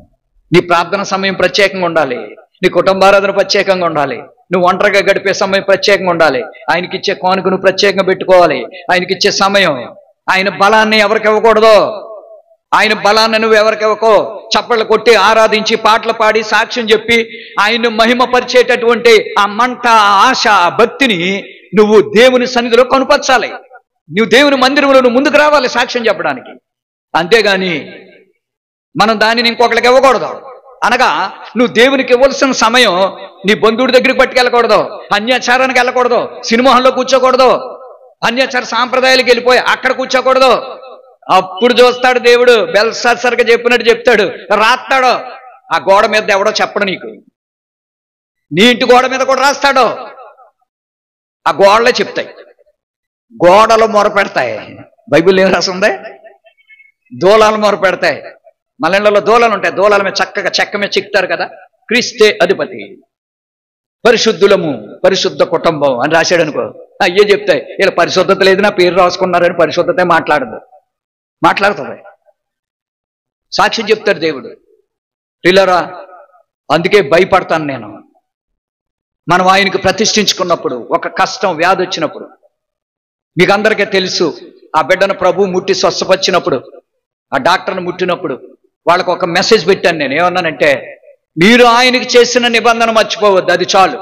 నీ ప్రార్థన సమయం ప్రత్యేకంగా ఉండాలి, నీ కుటుంబారాధన ప్రత్యేకంగా ఉండాలి, నువ్వు ఒంటరిగా గడిపే సమయం ప్రత్యేకంగా ఉండాలి. ఆయనకి ఇచ్చే కానుక నువ్వు ప్రత్యేకంగా పెట్టుకోవాలి. ఆయనకి ఇచ్చే సమయం, ఆయన బలాన్ని ఎవరికి ఇవ్వకూడదు. ఆయన బలాన్ని నువ్వు ఎవరికి ఇవ్వకో. చప్పట్లు కొట్టి ఆరాధించి పాటలు పాడి సాక్ష్యం చెప్పి ఆయన్ను మహిమపరిచేటటువంటి ఆ మంట, ఆ ఆశ, ఆ భక్తిని నువ్వు దేవుని సన్నిధిలో కనుపరచాలి. నువ్వు దేవుని మందిరంలో నువ్వు ముందుకు రావాలి సాక్ష్యం చెప్పడానికి. అంతేగాని మనం దానిని ఇంకొకరికి ఇవ్వకూడదు. అనగా నువ్వు దేవునికి ఇవ్వాల్సిన సమయం నీ బంధువుడి దగ్గరికి పట్టుకెళ్ళకూడదు, అన్యాచారానికి వెళ్ళకూడదు, సినిమాల్లో కూర్చోకూడదు, అన్యాచార సాంప్రదాయాలకు వెళ్ళిపోయి అక్కడ కూర్చోకూడదు. అప్పుడు చూస్తాడు దేవుడు, బెల్షస్సర్గా చెప్పినట్టు చెప్తాడు, రాస్తాడు. ఆ గోడ మీద ఎవడో చెప్పడు నీకు, నీ ఇంటి గోడ మీద కూడా రాస్తాడు. ఆ గోడలే చెప్తాయి, గోడలు మొర పెడతాయి. బైబిల్ ఏం రాసిందే? దూలాలు మొర పెడతాయి. మలైళ్ళలో దూలాలు ఉంటాయి, దూలాల మీద చక్కగా చెక్క మీద చిక్తారు కదా, క్రీస్తే అధిపతి, పరిశుద్ధులము, పరిశుద్ధ కుటుంబం అని రాశాడు అనుకో, అయ్యే చెప్తాయి. ఇలా పరిశుద్ధత లేదు, నా పేరు రాసుకున్నారని పరిశుద్ధతే మాట్లాడుతుంది, సాక్ష్యం చెప్తాడు దేవుడు. పిల్లరా, అందుకే భయపడతాను నేను. మనం ఆయనకు ప్రతిష్ఠించుకున్నప్పుడు, ఒక కష్టం, వ్యాధి వచ్చినప్పుడు, మీకు అందరికీ తెలుసు, ఆ బిడ్డను ప్రభు ముట్టి స్వస్థపరిచినప్పుడు, ఆ డాక్టర్ను ముట్టినప్పుడు వాళ్ళకు ఒక మెసేజ్ పెట్టాను నేను. ఏమన్నానంటే, మీరు ఆయనకి చేసిన నిబంధన మర్చిపోవద్దు, అది చాలు.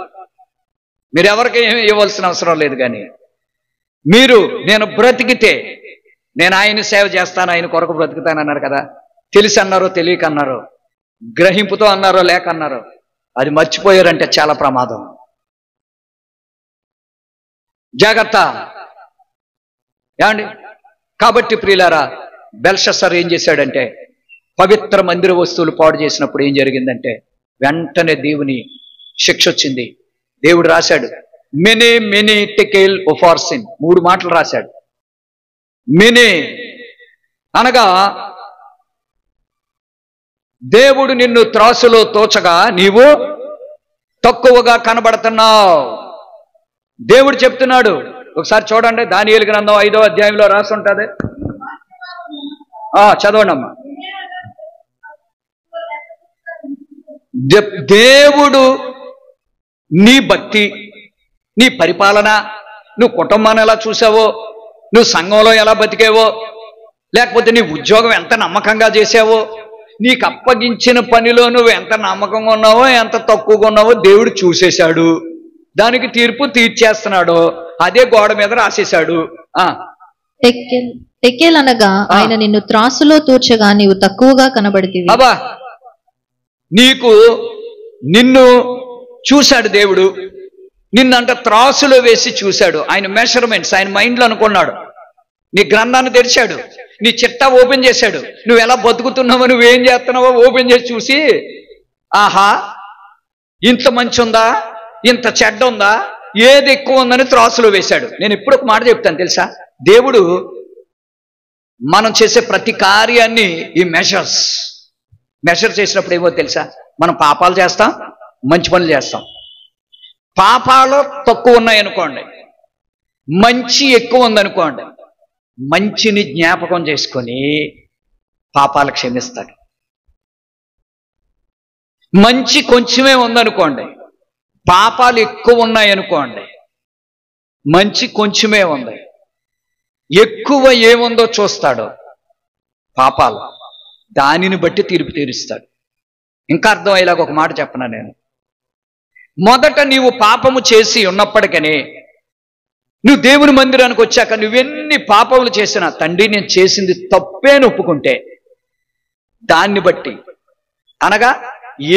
మీరు ఎవరికి ఏమి ఇవ్వాల్సిన అవసరం లేదు. కానీ మీరు, నేను బ్రతికితే నేను ఆయన సేవ చేస్తాను, ఆయన కొరకు బ్రతుకుతాను అన్నారు కదా. తెలిసి అన్నారో తెలియక అన్నారో, గ్రహింపుతో అన్నారో లేక అన్నారో, అది మర్చిపోయారంటే చాలా ప్రమాదం. జాగ్రత్త. ఏమండి? కాబట్టి ప్రియులారా, బెల్షస్సర్ ఏం చేశాడంటే, పవిత్ర మందిర వస్తువులు పాడు చేసినప్పుడు ఏం జరిగిందంటే, వెంటనే దేవుని శిక్ష వచ్చింది. దేవుడు రాశాడు, మెనీ టెకేల్ ఒఫార్సిన్, 3 మాటలు రాశాడు. మెనీ అనగా దేవుడు నిన్ను త్రాసులో తోచగా నీవు తక్కువగా కనబడుతున్నావు. దేవుడు చెప్తున్నాడు. ఒకసారి చూడండి, దానియేలు గ్రంథం 5వ అధ్యాయంలో రాసి ఉంటుంది. చదవండి అమ్మా. దేవుడు నీ భక్తి, నీ పరిపాలన, నువ్వు కుటుంబాన్ని ఎలా చూసావో, నువ్వు సంఘంలో ఎలా బతికేవో, లేకపోతే నీ ఉద్యోగం ఎంత నమ్మకంగా చేసావో, నీకు అప్పగించిన పనిలో నువ్వు ఎంత నమ్మకంగా ఉన్నావో, ఎంత తక్కువగా ఉన్నావో దేవుడు చూసేశాడు. దానికి తీర్పు తీర్చేస్తున్నాడు. అదే గోడ మీద రాసేశాడు. టెకేల్ అనగా ఆయన నిన్ను త్రాసులో తూచగా నీవు తక్కువగా కనబడితివి. అబ్బా, నిన్ను చూశాడు దేవుడు, నిన్నంట త్రాసులో వేసి చూశాడు. ఆయన మెషర్మెంట్స్ ఆయన మైండ్లో అనుకున్నాడు. నీ గ్రంథాన్ని తెరిచాడు, నీ చిట్టా ఓపెన్ చేశాడు. నువ్వు ఎలా బతుకుతున్నావో, నువ్వేం చేస్తున్నావో ఓపెన్ చేసి చూసి, ఆహా ఇంత మంచి ఉందా, ఇంత చెడ్డ ఉందా, ఏది ఎక్కువ ఉందని త్రాసులో వేశాడు. నేను ఇప్పుడు ఒక మాట చెప్తాను తెలుసా, దేవుడు మనం చేసే ప్రతి కార్యాన్ని ఈ మెషర్ చేసినప్పుడు ఏమో తెలుసా, మనం పాపాలు చేస్తాం, మంచి పనులు చేస్తాం. పాపాలు తక్కువ ఉన్నాయనుకోండి, మంచి ఎక్కువ ఉందనుకోండి, మంచిని జ్ఞాపకం చేసుకొని పాపాలు క్షమిస్తాడు. మంచి కొంచెమే ఉందనుకోండి, పాపాలు ఎక్కువ ఉన్నాయనుకోండి, మంచి కొంచెమే ఉంది, ఎక్కువ ఏముందో చూస్తాడు, పాపాలు, దానిని బట్టి తీర్పు తీరుస్తాడు. ఇంకా అర్థం అయ్యేలాగా ఒక మాట చెప్పనా నేను. మొదట నీవు పాపము చేసి ఉన్నప్పటికనే, నువ్వు దేవుని మందిరానికి వచ్చాక నువ్వెన్ని పాపములు చేసినా, తండ్రి నేను చేసింది తప్పే అని ఒప్పుకుంటే, దాన్ని బట్టి, అనగా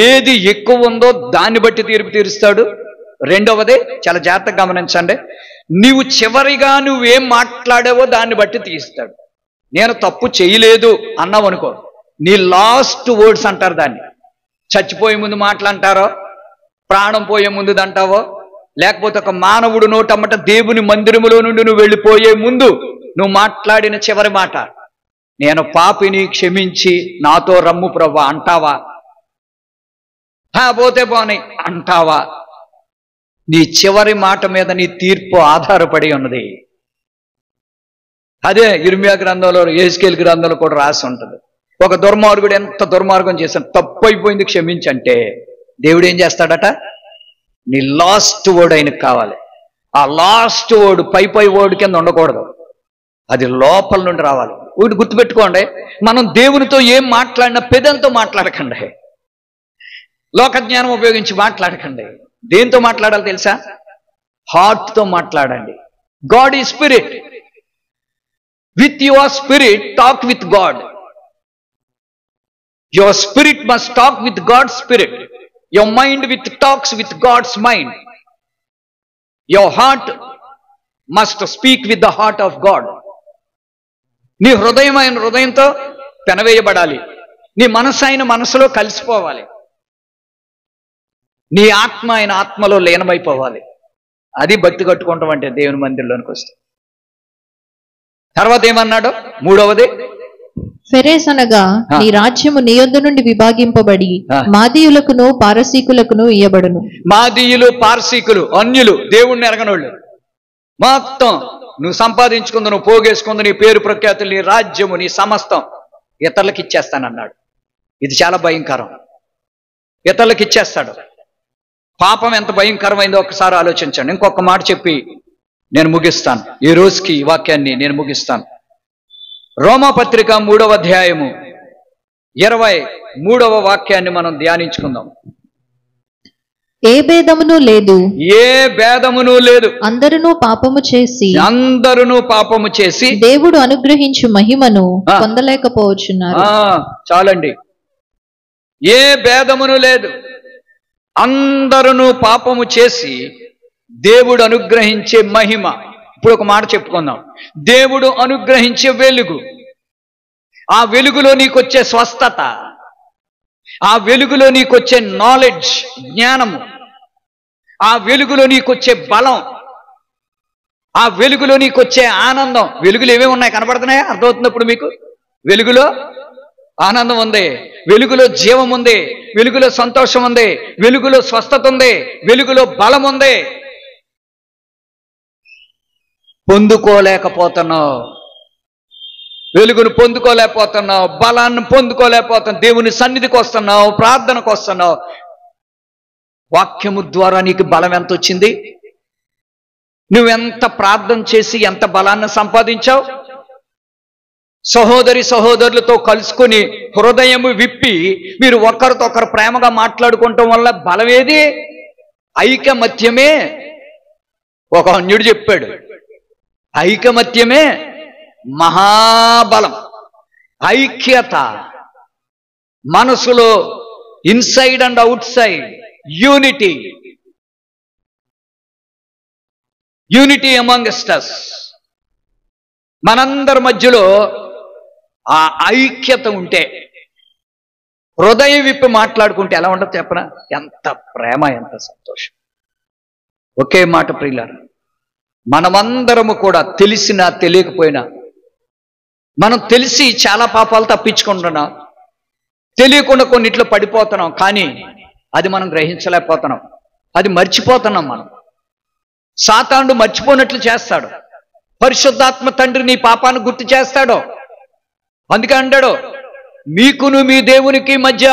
ఏది ఎక్కువ ఉందో దాన్ని బట్టి తీర్పు తీరుస్తాడు. రెండవది చాలా జాగ్రత్తగా గమనించండి, నీవు చివరిగా నువ్వేం మాట్లాడావో దాన్ని బట్టి తీస్తాడు. నేను తప్పు చేయలేదు అన్నావు అనుకో, నీ లాస్ట్ వర్డ్స్ అంటారు దాన్ని, చచ్చిపోయే ముందు మాటలు అంటారో, ప్రాణం పోయే ముందుదంటావో, లేకపోతే ఒక మానవుడు నోటమ్మట దేవుని మందిరములో నుండి నువ్వు వెళ్ళిపోయే ముందు నువ్వు మాట్లాడిన చివరి మాట, నేను పాపిని క్షమించి నాతో రమ్ము ప్రభువా అంటావా? పోతే పోనీ అంటావా? నీ చివరి మాట మీద నీ తీర్పు ఆధారపడి ఉన్నది. అదే ఇర్మియా గ్రంథంలో, యెహెజ్కేలు గ్రంథంలో కూడా రాసి ఉంటుంది. ఒక దుర్మార్గుడు ఎంత దుర్మార్గం చేశాడు, తప్పు అయిపోయింది క్షమించంటే దేవుడు ఏం చేస్తాడట? నీ లాస్ట్ వర్డ్ ఆయనకు కావాలి. ఆ లాస్ట్ వర్డ్ పై వర్డ్ కింద ఉండకూడదు, అది లోపల నుండి రావాలి. వీటి గుర్తుపెట్టుకోండి, మనం దేవునితో ఏం మాట్లాడినా పెదంతో మాట్లాడకండి, లోకజ్ఞానం ఉపయోగించి మాట్లాడకండి. దేంతో మాట్లాడాలి తెలుసా? హార్ట్తో మాట్లాడండి. God is spirit. With your spirit talk with God. Your spirit must talk with God spirit. Your mind talks with God's mind. Your heart must speak with the heart of God. నీ హృదయం ఆయన హృదయంతో పెనవేయబడాలి, నీ మనసు ఆయన మనసులో కలిసిపోవాలి, నీ ఆత్మ ఆయన ఆత్మలో లీనమైపోవాలి. అది భక్తి కట్టుకుంటాం అంటే దేవుని మందిరంలోనికి వస్తే. తర్వాత ఏమన్నాడు? మూడవది, ఫెరెస్ అనగా నీ రాజ్యము నీ యొద్ద నుండి విభాగింపబడి మాదీయులకును పారసీకులకును ఇయ్యబడును. మాదీయులు, పారసీకులు, అన్యులు, దేవుణ్ణి ఎరగనోళ్ళు మొత్తం నువ్వు సంపాదించుకుంది, నువ్వు పోగేసుకుంది, నీ పేరు ప్రఖ్యాతులు, నీ రాజ్యము, నీ సమస్తం ఇతరులకు ఇచ్చేస్తానన్నాడు. ఇది చాలా భయంకరం. ఇతరులకు ఇచ్చేస్తాడు. పాపం ఎంత భయంకరమైందో ఒకసారి ఆలోచించండి. ఇంకొక మాట చెప్పి నేను ముగిస్తాను. ఈ రోజుకి ఈ వాక్యాన్ని నేను ముగిస్తాను. రోమాపత్రిక 3వ అధ్యాయము 23వ వాక్యాన్ని మనం ధ్యానించుకుందాం. ఏ భేదమును లేదు, ఏ భేదమును లేదు, అందరూ పాపము చేసి దేవుడు అనుగ్రహించు మహిమను పొందలేకపోవచ్చున్నారు. చాలండి. ఏ భేదమును లేదు, అందరూ పాపము చేసి దేవుడు అనుగ్రహించే మహిమ. ఇప్పుడు ఒక మాట చెప్పుకుందాం. దేవుడు అనుగ్రహించే వెలుగు, ఆ వెలుగులో నీకొచ్చే స్వస్థత, ఆ వెలుగులో నీకొచ్చే నాలెడ్జ్, జ్ఞానము, ఆ వెలుగులో నీకొచ్చే బలం, ఆ వెలుగులో నీకొచ్చే ఆనందం. వెలుగులు ఏమేమి ఉన్నాయి కనపడుతున్నాయా? అర్థమవుతున్నప్పుడు మీకు వెలుగులో ఆనందం ఉంది, వెలుగులో జీవం ఉంది, వెలుగులో సంతోషం ఉంది, వెలుగులో స్వస్థత ఉంది, వెలుగులో బలం ఉంది. పొందుకోలేకపోతున్నావు, వెలుగును పొందుకోలేకపోతున్నావు, బలాన్ని పొందుకోలేకపోతున్నావు. దేవుని సన్నిధికి వస్తున్నావు, ప్రార్థనకు వస్తున్నావు. వాక్యము ద్వారా నీకు బలం ఎంత వచ్చింది? నువ్వెంత ప్రార్థన చేసి ఎంత బలాన్ని సంపాదించావు? సహోదరి సహోదరులతో కలుసుకొని హృదయము విప్పి మీరు ఒకరితో ఒకరు ప్రేమగా మాట్లాడుకోవటం వల్ల బలమేది? ఐకమత్యమే. ఒక అన్యుడు చెప్పాడు, ఐకమత్యమే మహాబలం. ఐక్యత, మనసులో inside and outside unity, unity amongst us. మనందరి మధ్యలో ఆ ఐక్యత ఉంటే, హృదయం విప్పి మాట్లాడుకుంటే ఎలా ఉండదు చెప్పనా? ఎంత ప్రేమ, ఎంత సంతోషం. ఒకే మాట ప్రియులారా, మనమందరము కూడా తెలిసినా తెలియకపోయినా, మనం తెలిసి చాలా పాపాలు తప్పించుకుంటున్నాం, తెలియకుండా కొన్నిట్లో పడిపోతున్నాం. కానీ అది మనం గ్రహించలేకపోతున్నాం, అది మర్చిపోతున్నాం. మనం సాతానుడు మర్చిపోయినట్లు చేస్తాడు, పరిశుద్ధాత్మ తండ్రి నీ పాపాన్ని గుర్తు చేస్తాడు. అందుకే అంటాడు, మీకును మీ దేవునికి మధ్య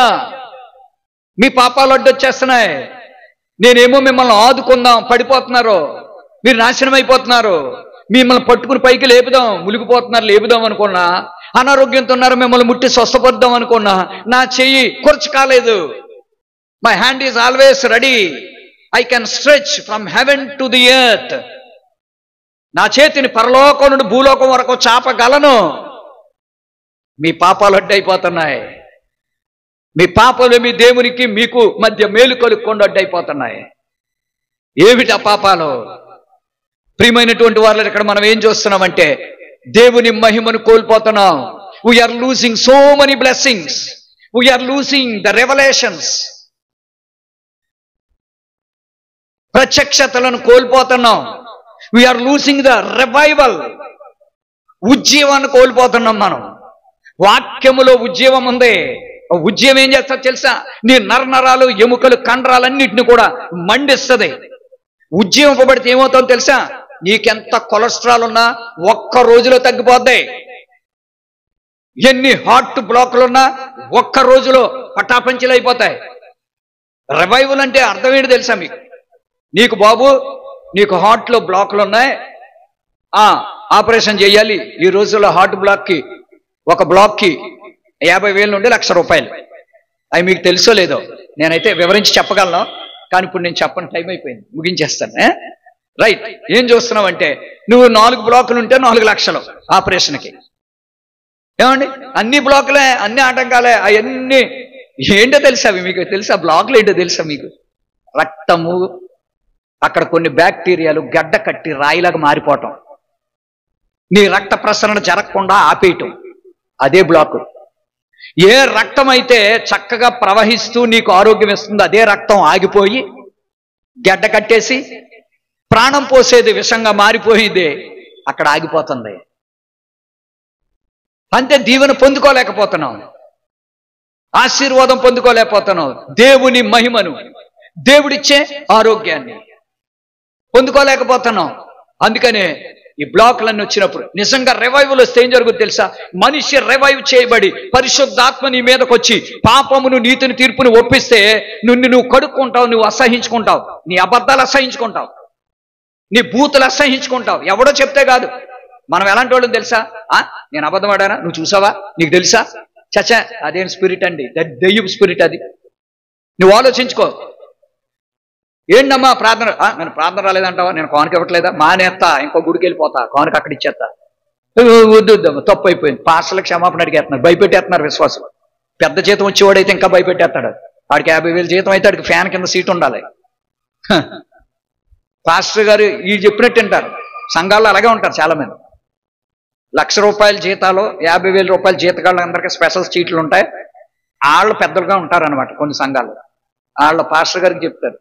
మీ పాపాలు అడ్డొచ్చేస్తున్నాయి, నేనేమో మిమ్మల్ని ఆదుకుందాం, పడిపోతున్నారు, మీరు నాశనం అయిపోతున్నారు, మిమ్మల్ని పట్టుకుని పైకి లేపుదాం, మునిగిపోతున్నారు, లేపుదాం అనుకున్నా, అనారోగ్యంతో ఉన్నారు, మిమ్మల్ని ముట్టి స్వస్థపడదాం అనుకున్నా, నా చెయ్యి కుర్చీ కాలేదు. My hand is always ready, I can stretch from heaven to the earth. నా చేతిని పరలోకం నుండి భూలోకం వరకు చాపగలను. మీ పాపాలు అడ్డైపోతున్నాయి, మీ పాపాలు మీ దేవునికి మీకు మధ్య మేలు కలుక్కుండా అడ్డైపోతున్నాయి. ఏమిటి ఆ పాపాలు? ప్రియమైనటువంటి వాళ్ళు, ఇక్కడ మనం ఏం చూస్తున్నామంటే దేవుని మహిమను కోల్పోతున్నాం. We are losing so many blessings, we are losing the revolutions. ప్రత్యక్షతలను కోల్పోతున్నాం. We are losing the revival. ఉజ్జీవాన్ని కోల్పోతున్నాం మనం. వాక్యములో ఉజ్జీవం ఉంది. ఉజ్జీవం ఏం చేస్తుంది తెలుసా? నీ నరనరాలు, ఎముకలు, కండరాలన్నింటినీ కూడా మండిస్తుంది. ఉజ్జీవింపబడితే ఏమవుతుందో తెలుసా? నీకెంత కొలెస్ట్రాల్ ఉన్నా ఒక్క రోజులో తగ్గిపోద్ది. ఎన్ని హార్ట్ బ్లాక్లు ఉన్నా ఒక్క రోజులో పటాపంచలు అయిపోతాయి. రివైవల్ అంటే అర్థం ఏంటి తెలుసా మీకు? నీకు బాబు, నీకు హార్ట్లో బ్లాక్లు ఉన్నాయి, ఆపరేషన్ చేయాలి. ఈ రోజుల్లో హార్ట్ బ్లాక్కి ఒక బ్లాక్కి 50,000 నుండి 1,00,000 రూపాయలు. అవి మీకు తెలుసో లేదో, నేనైతే వివరించి చెప్పగలను, కానీ ఇప్పుడు నేను చెప్పని టైం అయిపోయింది, ముగించేస్తాను. రైట్, ఏం చూస్తున్నావంటే నువ్వు 4 బ్లాకులు ఉంటే 4 లక్షలు ఆపరేషన్కి. ఏమండి, అన్ని బ్లాకులే, అన్ని ఆటంకాలే. అవన్నీ ఏంటో తెలుసా? అవి మీకు తెలుసా? బ్లాకులు ఏంటో తెలుసా మీకు? రక్తము, అక్కడ కొన్ని బ్యాక్టీరియాలు గడ్డ కట్టి రాయిలాగా మారిపోవటం, నీ రక్త ప్రసరణ జరగకుండా ఆపేయటం, అదే బ్లాకు. ఏ రక్తం అయితే చక్కగా ప్రవహిస్తూ నీకు ఆరోగ్యం ఇస్తుందో అదే రక్తం ఆగిపోయి గడ్డ కట్టేసి ప్రాణం పోసేది విషంగా మారిపోయింది, అక్కడ ఆగిపోతుంది. అంతే, దీవెన పొందుకోలేకపోతున్నాం, ఆశీర్వాదం పొందుకోలేకపోతున్నాం, దేవుని మహిమను, దేవుడిచ్చే ఆరోగ్యాన్ని పొందుకోలేకపోతున్నాం. అందుకనే ఈ బ్లాక్లన్నీ వచ్చినప్పుడు నిజంగా రివైవల్ వస్తే ఏం జరుగుతుంది తెలుసా? మనిషి రివైవ్ చేయబడి పరిశుద్ధాత్మ నీ మీదకి వచ్చి పాపమును, నీతిని, తీర్పుని ఒప్పిస్తే నువ్వు కడుక్కుంటావు, నువ్వు అసహించుకుంటావు, నీ అబద్ధాలు అసహించుకుంటావు, నీ బూతులు అసహించుకుంటావు. ఎవడో చెప్తే కాదు. మనం ఎలాంటి వాళ్ళని తెలుసా? నేను అబద్ధం ఆడానా, నువ్వు చూసావా, నీకు తెలుసా? చచ్చా, అదేం స్పిరిట్ అండి, దెయ్యపు స్పిరిట్ అది. నువ్వు ఆలోచించుకో. ఏంటమ్మా ప్రార్థన? నేను ప్రార్థన రాలేదంటావా? నేను కానుక ఇవ్వట్లేదా? మానేస్తా, ఇంకో గుడికి వెళ్ళిపోతా, కానుక అక్కడ ఇచ్చేస్తా. వద్దు, తప్పు అయిపోయింది. పాస్టర్లకు క్షమాపణ అడిగేస్తున్నారు, భయపెట్టేస్తున్నారు విశ్వాసం. పెద్ద జీతం వచ్చేవాడైతే ఇంకా భయపెట్టేస్తాడు. వాడికి 50,000 జీతం అయితే వాడికి ఫ్యాన్ కింద సీట్ ఉండాలి. పాస్టర్ గారు ఈ చెప్పినట్టు వింటారు. సంఘాల్లో అలాగే ఉంటారు చాలా మంది. 1,00,000 రూపాయల జీతాలు, 50,000 రూపాయల జీతగాళ్ళందరికీ స్పెషల్ సీట్లు ఉంటాయి. వాళ్ళు పెద్దలుగా ఉంటారనమాట కొన్ని సంఘాలు. వాళ్ళ పాస్టర్ గారికి చెప్తారు,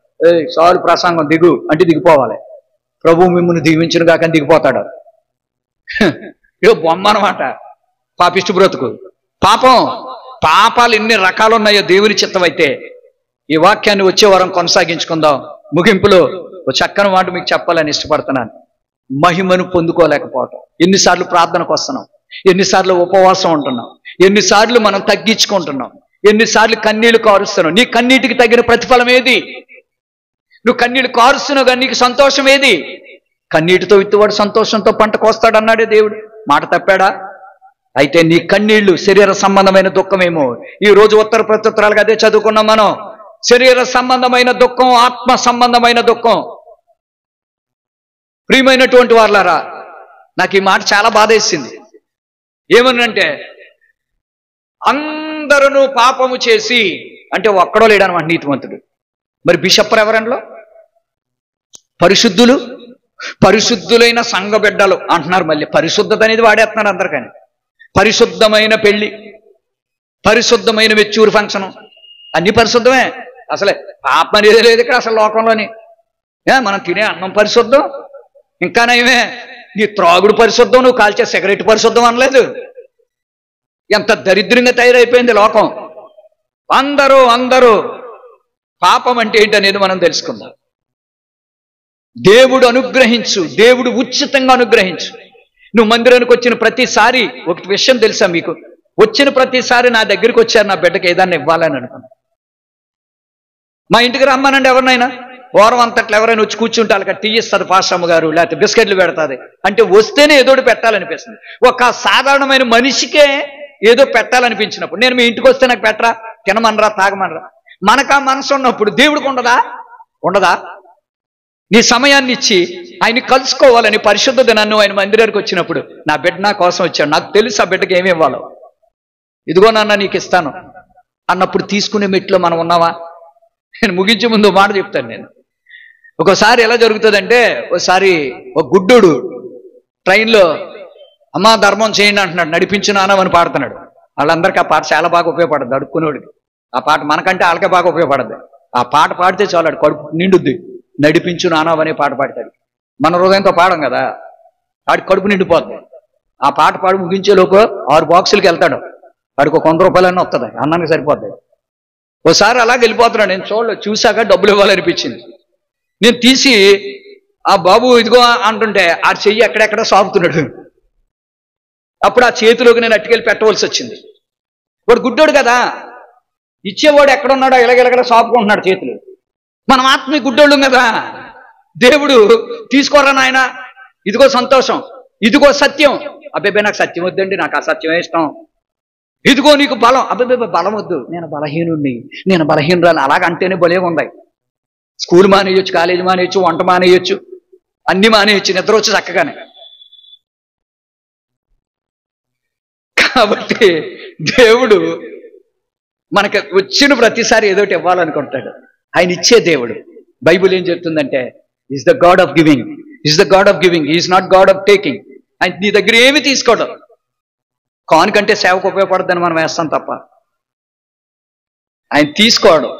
సాలు ప్రసంగం దిగు అంటే దిగిపోవాలి. ప్రభు మిమ్మల్ని దీవించిన కాక దిగిపోతాడు. ఏ బొమ్మ అనమాట, పాపిష్టి బ్రతుకు. పాపాలు ఎన్ని రకాలు ఉన్నాయో దేవుని చిత్తం అయితే. ఈ వాక్యాన్ని వచ్చే వారం కొనసాగించుకుందాం. ముగింపులో ఒక చక్కని మాట మీకు చెప్పాలని ఇష్టపడుతున్నాను. మహిమను పొందుకోలేకపోవటం. ఎన్నిసార్లు ప్రార్థనకు వస్తున్నాం, ఎన్నిసార్లు ఉపవాసం ఉంటున్నాం, ఎన్నిసార్లు మనం తగ్గించుకుంటున్నాం, ఎన్నిసార్లు కన్నీళ్లు కారుస్తున్నాం. నీ కన్నీటికి తగిన ప్రతిఫలం ఏది? నువ్వు కన్నీళ్లు కారుస్తున్నావు కానీ నీకు సంతోషం ఏది? కన్నీటితో విత్తువాడు సంతోషంతో పంట కోస్తాడన్నాడే దేవుడు. మాట తప్పాడా? అయితే నీ కన్నీళ్లు శరీర సంబంధమైన దుఃఖమేమో. ఈ రోజు ఉత్తర ప్రత్యుత్తరాలుగా అదే చదువుకున్నాం మనం. శరీర సంబంధమైన దుఃఖం, ఆత్మ సంబంధమైన దుఃఖం. ప్రియమైనటువంటి వారులారా, నాకు ఈ మాట చాలా బాధేసింది. ఏమనంటే అందరూ పాపము చేసి, అంటే ఒక్కడో లేడనమాట నీతిమంతుడు. మరి బిషప్ ఎవరంలో? పరిశుద్ధులైన సంఘ బిడ్డలు అంటున్నారు. మళ్ళీ పరిశుద్ధత అనేది వాడేస్తున్నారు అందరికని. పరిశుద్ధమైన పెళ్లి, పరిశుద్ధమైన మెచ్యూర్ ఫంక్షను, అన్ని పరిశుద్ధమే. అసలే పాపం అనేది లేదు ఇక్కడ అసలు లోకంలోని. మనం తినే అన్నం పరిశుద్ధం, ఇంకా నయమే నీ త్రాగుడు పరిశుద్ధం, నువ్వు కాల్చే సిగరెట్ పరిశుద్ధం అనలేదు. ఎంత దరిద్రంగా తయారైపోయింది లోకం. అందరూ పాపం అంటే ఏంటనేది మనం తెలుసుకుందాం. దేవుడు అనుగ్రహించు, దేవుడు ఉచితంగా అనుగ్రహించు. నువ్వు మందిరానికి వచ్చిన ప్రతిసారి ఒక విషయం తెలుసా మీకు? వచ్చిన ప్రతిసారి నా దగ్గరికి వచ్చారు, నా బిడ్డకి ఏదన్నా ఇవ్వాలని అనుకున్నా. మా ఇంటికి రమ్మానండి ఎవరినైనా, వారం అంతట్లో ఎవరైనా వచ్చి కూర్చుంటే వాళ్ళకి టీ ఇస్తుంది పాస్టమ్మ గారు, లేకపోతే బిస్కెట్లు పెడతాది. అంటే వస్తేనే ఏదోటి పెట్టాలనిపిస్తుంది. ఒక సాధారణమైన మనిషికే ఏదో పెట్టాలనిపించినప్పుడు, నేను మీ ఇంటికి వస్తే నాకు పెట్టరా, తినమనరా, తాగమనరా, మనకు ఆ మనసు ఉన్నప్పుడు దేవుడికి ఉండదా? నీ సమయాన్ని ఇచ్చి ఆయన్ని కలుసుకోవాలని పరిశుద్ధ దినాన్ని ఆయన మందిరానికి వచ్చినప్పుడు, నా బిడ్డ నా కోసం వచ్చాడు, నాకు తెలుసు ఆ బిడ్డకి ఏమి ఇవ్వాలో, ఇదిగో నాన్న నీకు ఇస్తాను అన్నప్పుడు తీసుకునే మెట్లో మనం ఉన్నావా? నేను ముగించే ముందు మాట చెప్తాను. నేను ఒకసారి ఎలా జరుగుతుందంటే, ఒకసారి ఒక గుడ్డోడు ట్రైన్లో అమ్మా ధర్మం చేయండి అంటున్నాడు, నడిపించు నాన్నమని పాడుతున్నాడు. వాళ్ళందరికీ ఆ పాట చాలా బాగా ఉపయోగపడుతుంది. అడుక్కునేవాడికి ఆ పాట మనకంటే వాళ్ళకే బాగా ఉపయోగపడుతుంది. ఆ పాట పాడితే చాలు కడుపు నిండుద్ది. నడిపించు నానావనే పాట పాడతాడు. మన హృదయంతో పాడం కదా, వాడి కడుపు నిండిపోతుంది. ఆ పాట పాడి ముగించే లోపు 6 బాక్సులకి వెళ్తాడు, వాడికి 100 రూపాయలన్నా వస్తుంది, అన్నానికి సరిపోతుంది. ఓసారి అలాగే వెళ్ళిపోతున్నాడు, నేను చూశాక డబ్బులు ఇవ్వాలనిపించింది. నేను తీసి ఆ బాబు ఇదిగో అంటుంటే ఆ చెయ్యి ఎక్కడెక్కడ సాగుతున్నాడు. అప్పుడు ఆ చేతిలోకి నేను అట్టుకెళ్ళి పెట్టవలసి వచ్చింది. వాడు గుడ్డోడు కదా, ఇచ్చేవాడు ఎక్కడున్నాడో ఇలాగెలగడ సాపుకుంటున్నాడు చేతులు. మనం ఆత్మీయ గుడ్డోళ్ళు కదా. దేవుడు తీసుకోరా నాయన, ఇదిగో సంతోషం, ఇదిగో సత్యం. అబ్బాయి నాకు సత్యం వద్దండి, నాకు ఆ సత్యమే ఇష్టం. ఇదిగో నీకు బలం, అబ్బాయి బలం వద్దు, నేను బలహీనుణ్ణి, నేను బలహీనురాలు. అలాగంటేనే బలే ఉంది. స్కూల్ మానేయొచ్చు, కాలేజీ మానేయచ్చు, వంట మానేయచ్చు, అన్ని మానేయచ్చు, నిద్ర వచ్చి చక్కగానే. కాబట్టి దేవుడు మనకు వచ్చిన ప్రతిసారి ఏదోటి ఇవ్వాలనుకుంటాడు. ఆయన ఇచ్చే దేవుడు. బైబుల్ ఏం చెప్తుందంటే, is the God of giving, is the God of giving, is not God of taking. ఆయన నీ దగ్గర ఏమి తీసుకోవడం. కానుకంటే సేవకు ఉపయోగపడద్దని మనం వేస్తాం తప్ప ఆయన తీసుకోవడం.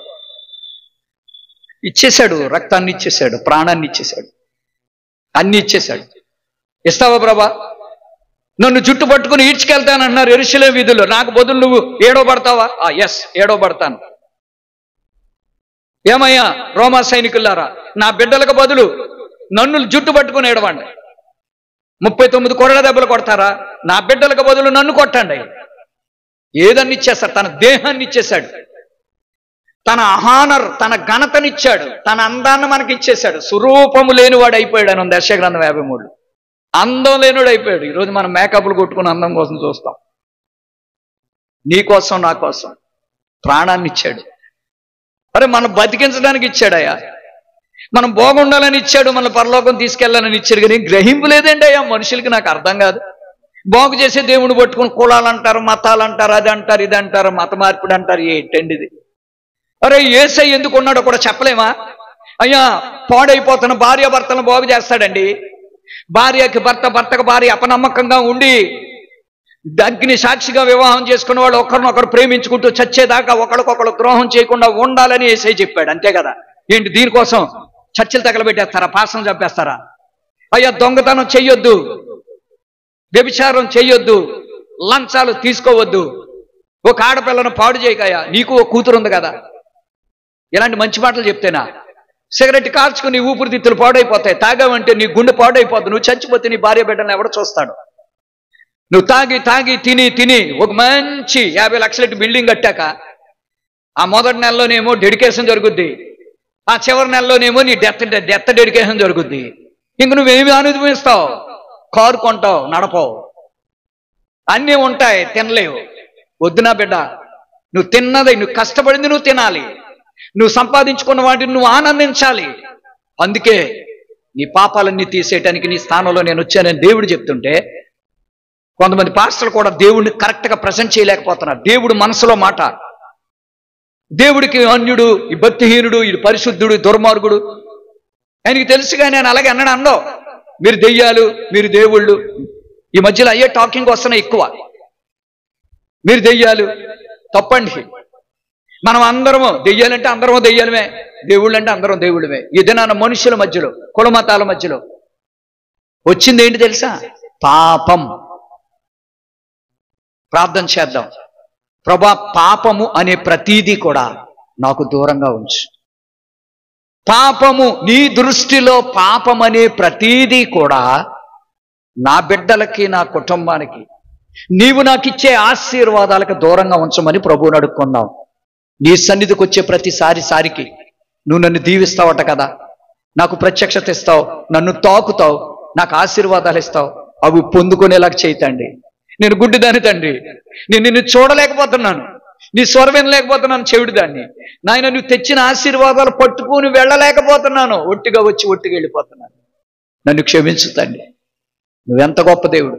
ఇచ్చేశాడు, రక్తాన్ని ఇచ్చేశాడు, ప్రాణాన్ని ఇచ్చేశాడు, అన్ని ఇచ్చేశాడు. ఇస్తావా ప్రభా? నన్ను జుట్టు పట్టుకుని ఈడ్చుకెళ్తానన్నారు యెరూషలేము వీధుల్లో, నాకు బదులు నువ్వు ఏడవబడతావా? ఎస్, ఏడవబడతాను. ఏమయ్యా రోమా సైనికులారా, నా బిడ్డలకు బదులు నన్ను జుట్టు పట్టుకుని ఏడవండి. 39 కొరడ దెబ్బలు కొడతారా? నా బిడ్డలకు బదులు నన్ను కొట్టండి. ఏదన్ని ఇచ్చేస్తాడు, తన దేహాన్ని ఇచ్చేశాడు, తన హానర్, తన ఘనతనిచ్చాడు, తన అందాన్ని మనకి ఇచ్చేశాడు. స్వరూపము లేనివాడు అయిపోయాడు అని ఉంది యెషయా 53. అందం లేనివాడు అయిపోయాడు. ఈరోజు మనం మేకప్లు కొట్టుకుని అందం కోసం చూస్తాం. నీ కోసం నా కోసం ప్రాణాన్ని ఇచ్చాడు. అరే మనం బతికించడానికి ఇచ్చాడయ్యా, మనం బాగుండాలని ఇచ్చాడు, మన పరలోకం తీసుకెళ్లాలని ఇచ్చాడు. కానీ గ్రహింపు లేదండి అయ్యా మనుషులకి. నాకు అర్థం కాదు. బాగు చేసే దేవుని పట్టుకుని కులాలు అంటారు, మతాలు అంటారు, అది అంటారు, ఇది అంటారు, మత మార్పిడి అంటారు. ఏంటండి ఇది? అరే యేసై ఎందుకు ఉన్నాడో కూడా చెప్పలేమా? అయ్యా పాడైపోతున్న భార్యాభర్తలను బాగు చేస్తాడండి. భార్యకి భర్త, భర్తకు భార్య అపనమ్మకంగా ఉండి అగ్ని సాక్షిగా వివాహం చేసుకున్న వాళ్ళు ఒకరినొకరు ప్రేమించుకుంటూ చచ్చేదాకా ఒకరికొకరు ద్రోహం చేయకుండా ఉండాలని యేసై చెప్పాడు. అంతే కదా. ఏంటి దీనికోసం చర్చలు తగలబెట్టేస్తారా? పాసం చంపేస్తారా? అయ్యా దొంగతనం చెయ్యొద్దు, వ్యభిచారం చెయ్యొద్దు, లంచాలు తీసుకోవద్దు, ఒక ఆడపిల్లను పాడు చేయకయ్యా, నీకు ఒక కూతురు ఉంది కదా. ఇలాంటి మంచి మాటలు చెప్తేనా? సిగరెట్ కాల్చుకుని ఊపిరితిత్తులు పాడైపోతాయి, తాగావంటే నీ గుండె పాడైపోతుంది, నువ్వు చచ్చిపోతే నీ భార్య బిడ్డలను ఎవడో చూస్తాడు. నువ్వు తాగి తాగి తిని తిని ఒక మంచి 50 లక్షల బిల్డింగ్ కట్టాక ఆ మొదటి నెలలోనేమో డెడికేషన్ జరుగుద్ది, ఆ చివరి నెలలోనేమో నీ డెత్ డెడికేషన్ జరుగుద్ది. ఇంక నువ్వేమి అనుభవిస్తావు? కారు కొంటావు, నడపవు, అన్నీ ఉంటాయి, తినలేవు. వద్దునా బిడ్డ, నువ్వు తిన్నది, నువ్వు కష్టపడింది నువ్వు తినాలి, నువ్వు సంపాదించుకున్న వాటిని నువ్వు ఆనందించాలి. అందుకే నీ పాపాలన్నీ తీసేయటానికి నీ స్థానంలో నేను వచ్చానని దేవుడు చెప్తుంటే కొంతమంది పాస్టర్లు కూడా దేవుడిని కరెక్ట్గా ప్రజెంట్ చేయలేకపోతున్నారు. దేవుడు మనసులో మాట, దేవుడికి అన్యుడు, ఈ భక్తిహీనుడు, ఈ పరిశుద్ధుడు, దుర్మార్గుడు ఆయనకి తెలుసుగా. నేను అలాగే అన్నాడు అందరూ, మీరు దెయ్యాలు, మీరు దేవుళ్ళు. ఈ మధ్యలో అయ్యే టాకింగ్ వస్తున్నాయి ఎక్కువ. మీరు దెయ్యాలు, తప్పండి. మనం అందరము దెయ్యాలంటే అందరము దెయ్యాలమే, దేవుళ్ళు అంటే అందరం దేవుళ్ళమే. ఇది నా మనుషుల మధ్యలో, కులమతాల మధ్యలో వచ్చింది ఏంటి తెలుసా? పాపం. ప్రార్థన చేద్దాం. ప్రభా, పాపము అనే ప్రతీది కూడా నాకు దూరంగా ఉంచు. పాపము, నీ దృష్టిలో పాపం అనే ప్రతీది కూడా నా బిడ్డలకి, నా కుటుంబానికి, నీవు నాకు ఇచ్చే ఆశీర్వాదాలకు దూరంగా ఉంచమని ప్రభువుని అడుక్కుందాం. నీ సన్నిధికి వచ్చే ప్రతిసారికి నువ్వు నన్ను దీవిస్తావట కదా, నాకు ప్రత్యక్షత ఇస్తావు, నన్ను తాకుతావు, నాకు ఆశీర్వాదాలు ఇస్తావు. అవి పొందుకునేలాగా చేయతండి. నేను గుడ్డిదాన్ని తండ్రి, నేను నిన్ను చూడలేకపోతున్నాను, నీ స్వరం వినలేకపోతున్నాను, చెవిడిదాన్ని నాయన. నువ్వు తెచ్చిన ఆశీర్వాదాలు పట్టుకుని వెళ్ళలేకపోతున్నాను, ఒట్టిగా వచ్చి ఒట్టిగా వెళ్ళిపోతున్నాను. నన్ను క్షమించు తండ్రి. నువ్వెంత గొప్ప దేవుడు.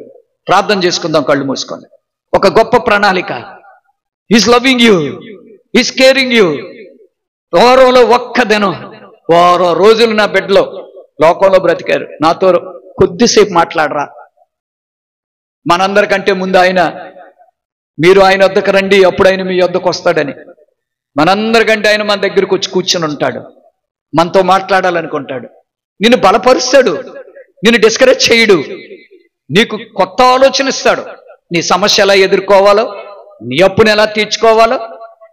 ప్రార్థన చేసుకుందాం కళ్ళు మూసుకొని. ఒక గొప్ప ప్రణాళిక. Is loving you, is caring you. వారంలో ఒక్క దినం, వారం రోజులు నా బిడ్డలో లోకంలో బ్రతికారు. నాతో కొద్దిసేపు మాట్లాడరా. మనందరికంటే ముందు ఆయన, మీరు ఆయన వద్దకు రండి, అప్పుడు ఆయన మీ వద్దకు వస్తాడని. మనందరికంటే ఆయన మన దగ్గరకు వచ్చి కూర్చుని ఉంటాడు. మనతో మాట్లాడాలనుకుంటాడు, నిన్ను బలపరుస్తాడు, నిన్ను డిస్కరేజ్ చేయడు, నీకు కొత్త ఆలోచన ఇస్తాడు. నీ సమస్య ఎలా ఎదుర్కోవాలో, నీ అప్పును ఎలా తీర్చుకోవాలో,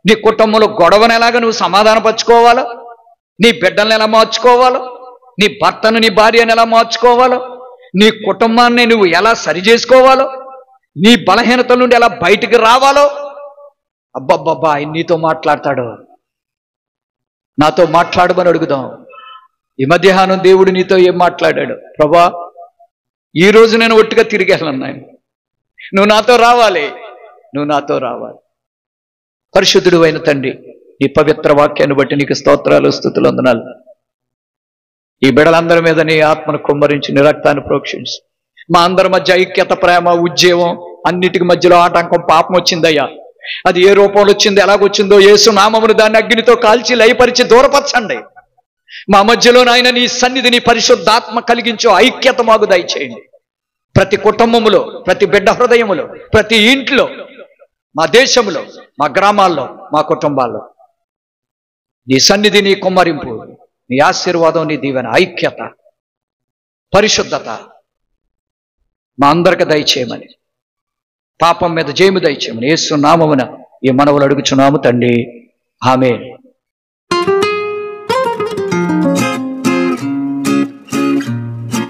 నీ కుటుంబంలో గొడవను ఎలాగ నువ్వు సమాధానపరచుకోవాలో, నీ బిడ్డలను ఎలా మార్చుకోవాలో, నీ భర్తను నీ భార్యను ఎలా మార్చుకోవాలో, నీ కుటుంబాన్ని నువ్వు ఎలా సరి చేసుకోవాలో, నీ బలహీనతల నుండి ఎలా బయటికి రావాలో, అబ్బబ్బబ్బా ఆయన నీతో మాట్లాడతాడు. నాతో మాట్లాడమని అడుగుదాం. ఈ మధ్యాహ్నం దేవుడు నీతో ఏం మాట్లాడాడు? ప్రభా, ఈరోజు నేను ఒట్టుగా తిరిగి వెళ్ళన్నాను, నువ్వు నాతో రావాలి, నువ్వు నాతో రావాలి. పరిశుద్ధుడు అయిన తండ్రి, నీ పవిత్ర వాక్యాన్ని బట్టి నీకు స్తోత్రాలు, స్తుతులు, వందనాలు. ఈ బిడలందరి మీద నీ ఆత్మను కుమ్మరించి, నీ రక్తాన్ని ప్రోక్షించి, మా అందరి మధ్య ఐక్యత, ప్రేమ, ఉద్యమం అన్నిటికి మధ్యలో ఆటంకం, పాపం వచ్చిందయ్యా. అది ఏ రూపంలో వచ్చిందో, ఎలాగొచ్చిందో యేసు నామమును దాన్ని అగ్నితో కాల్చి లయపరిచి దూరపరచండి. మా మధ్యలో నాయన నీ సన్నిధి, నీ పరిశుద్ధాత్మ కలిగించో ఐక్యత మాకు దయచేయండి. ప్రతి కుటుంబములో, ప్రతి బిడ్డ హృదయములో, ప్రతి ఇంట్లో, మా దేశంలో, మా గ్రామాల్లో, మా కుటుంబాల్లో నీ సన్నిధి, నీ కుమ్మరింపు, నీ ఆశీర్వాదం, నీ దీవెన, ఐక్యత, పరిశుద్ధత మా అందరికి దయచేయమని, పాపం మీద జయము దయచేయమని యేసు నామమున ఈ మనవులు అడుగుచున్నాము తండ్రి. ఆమేన్.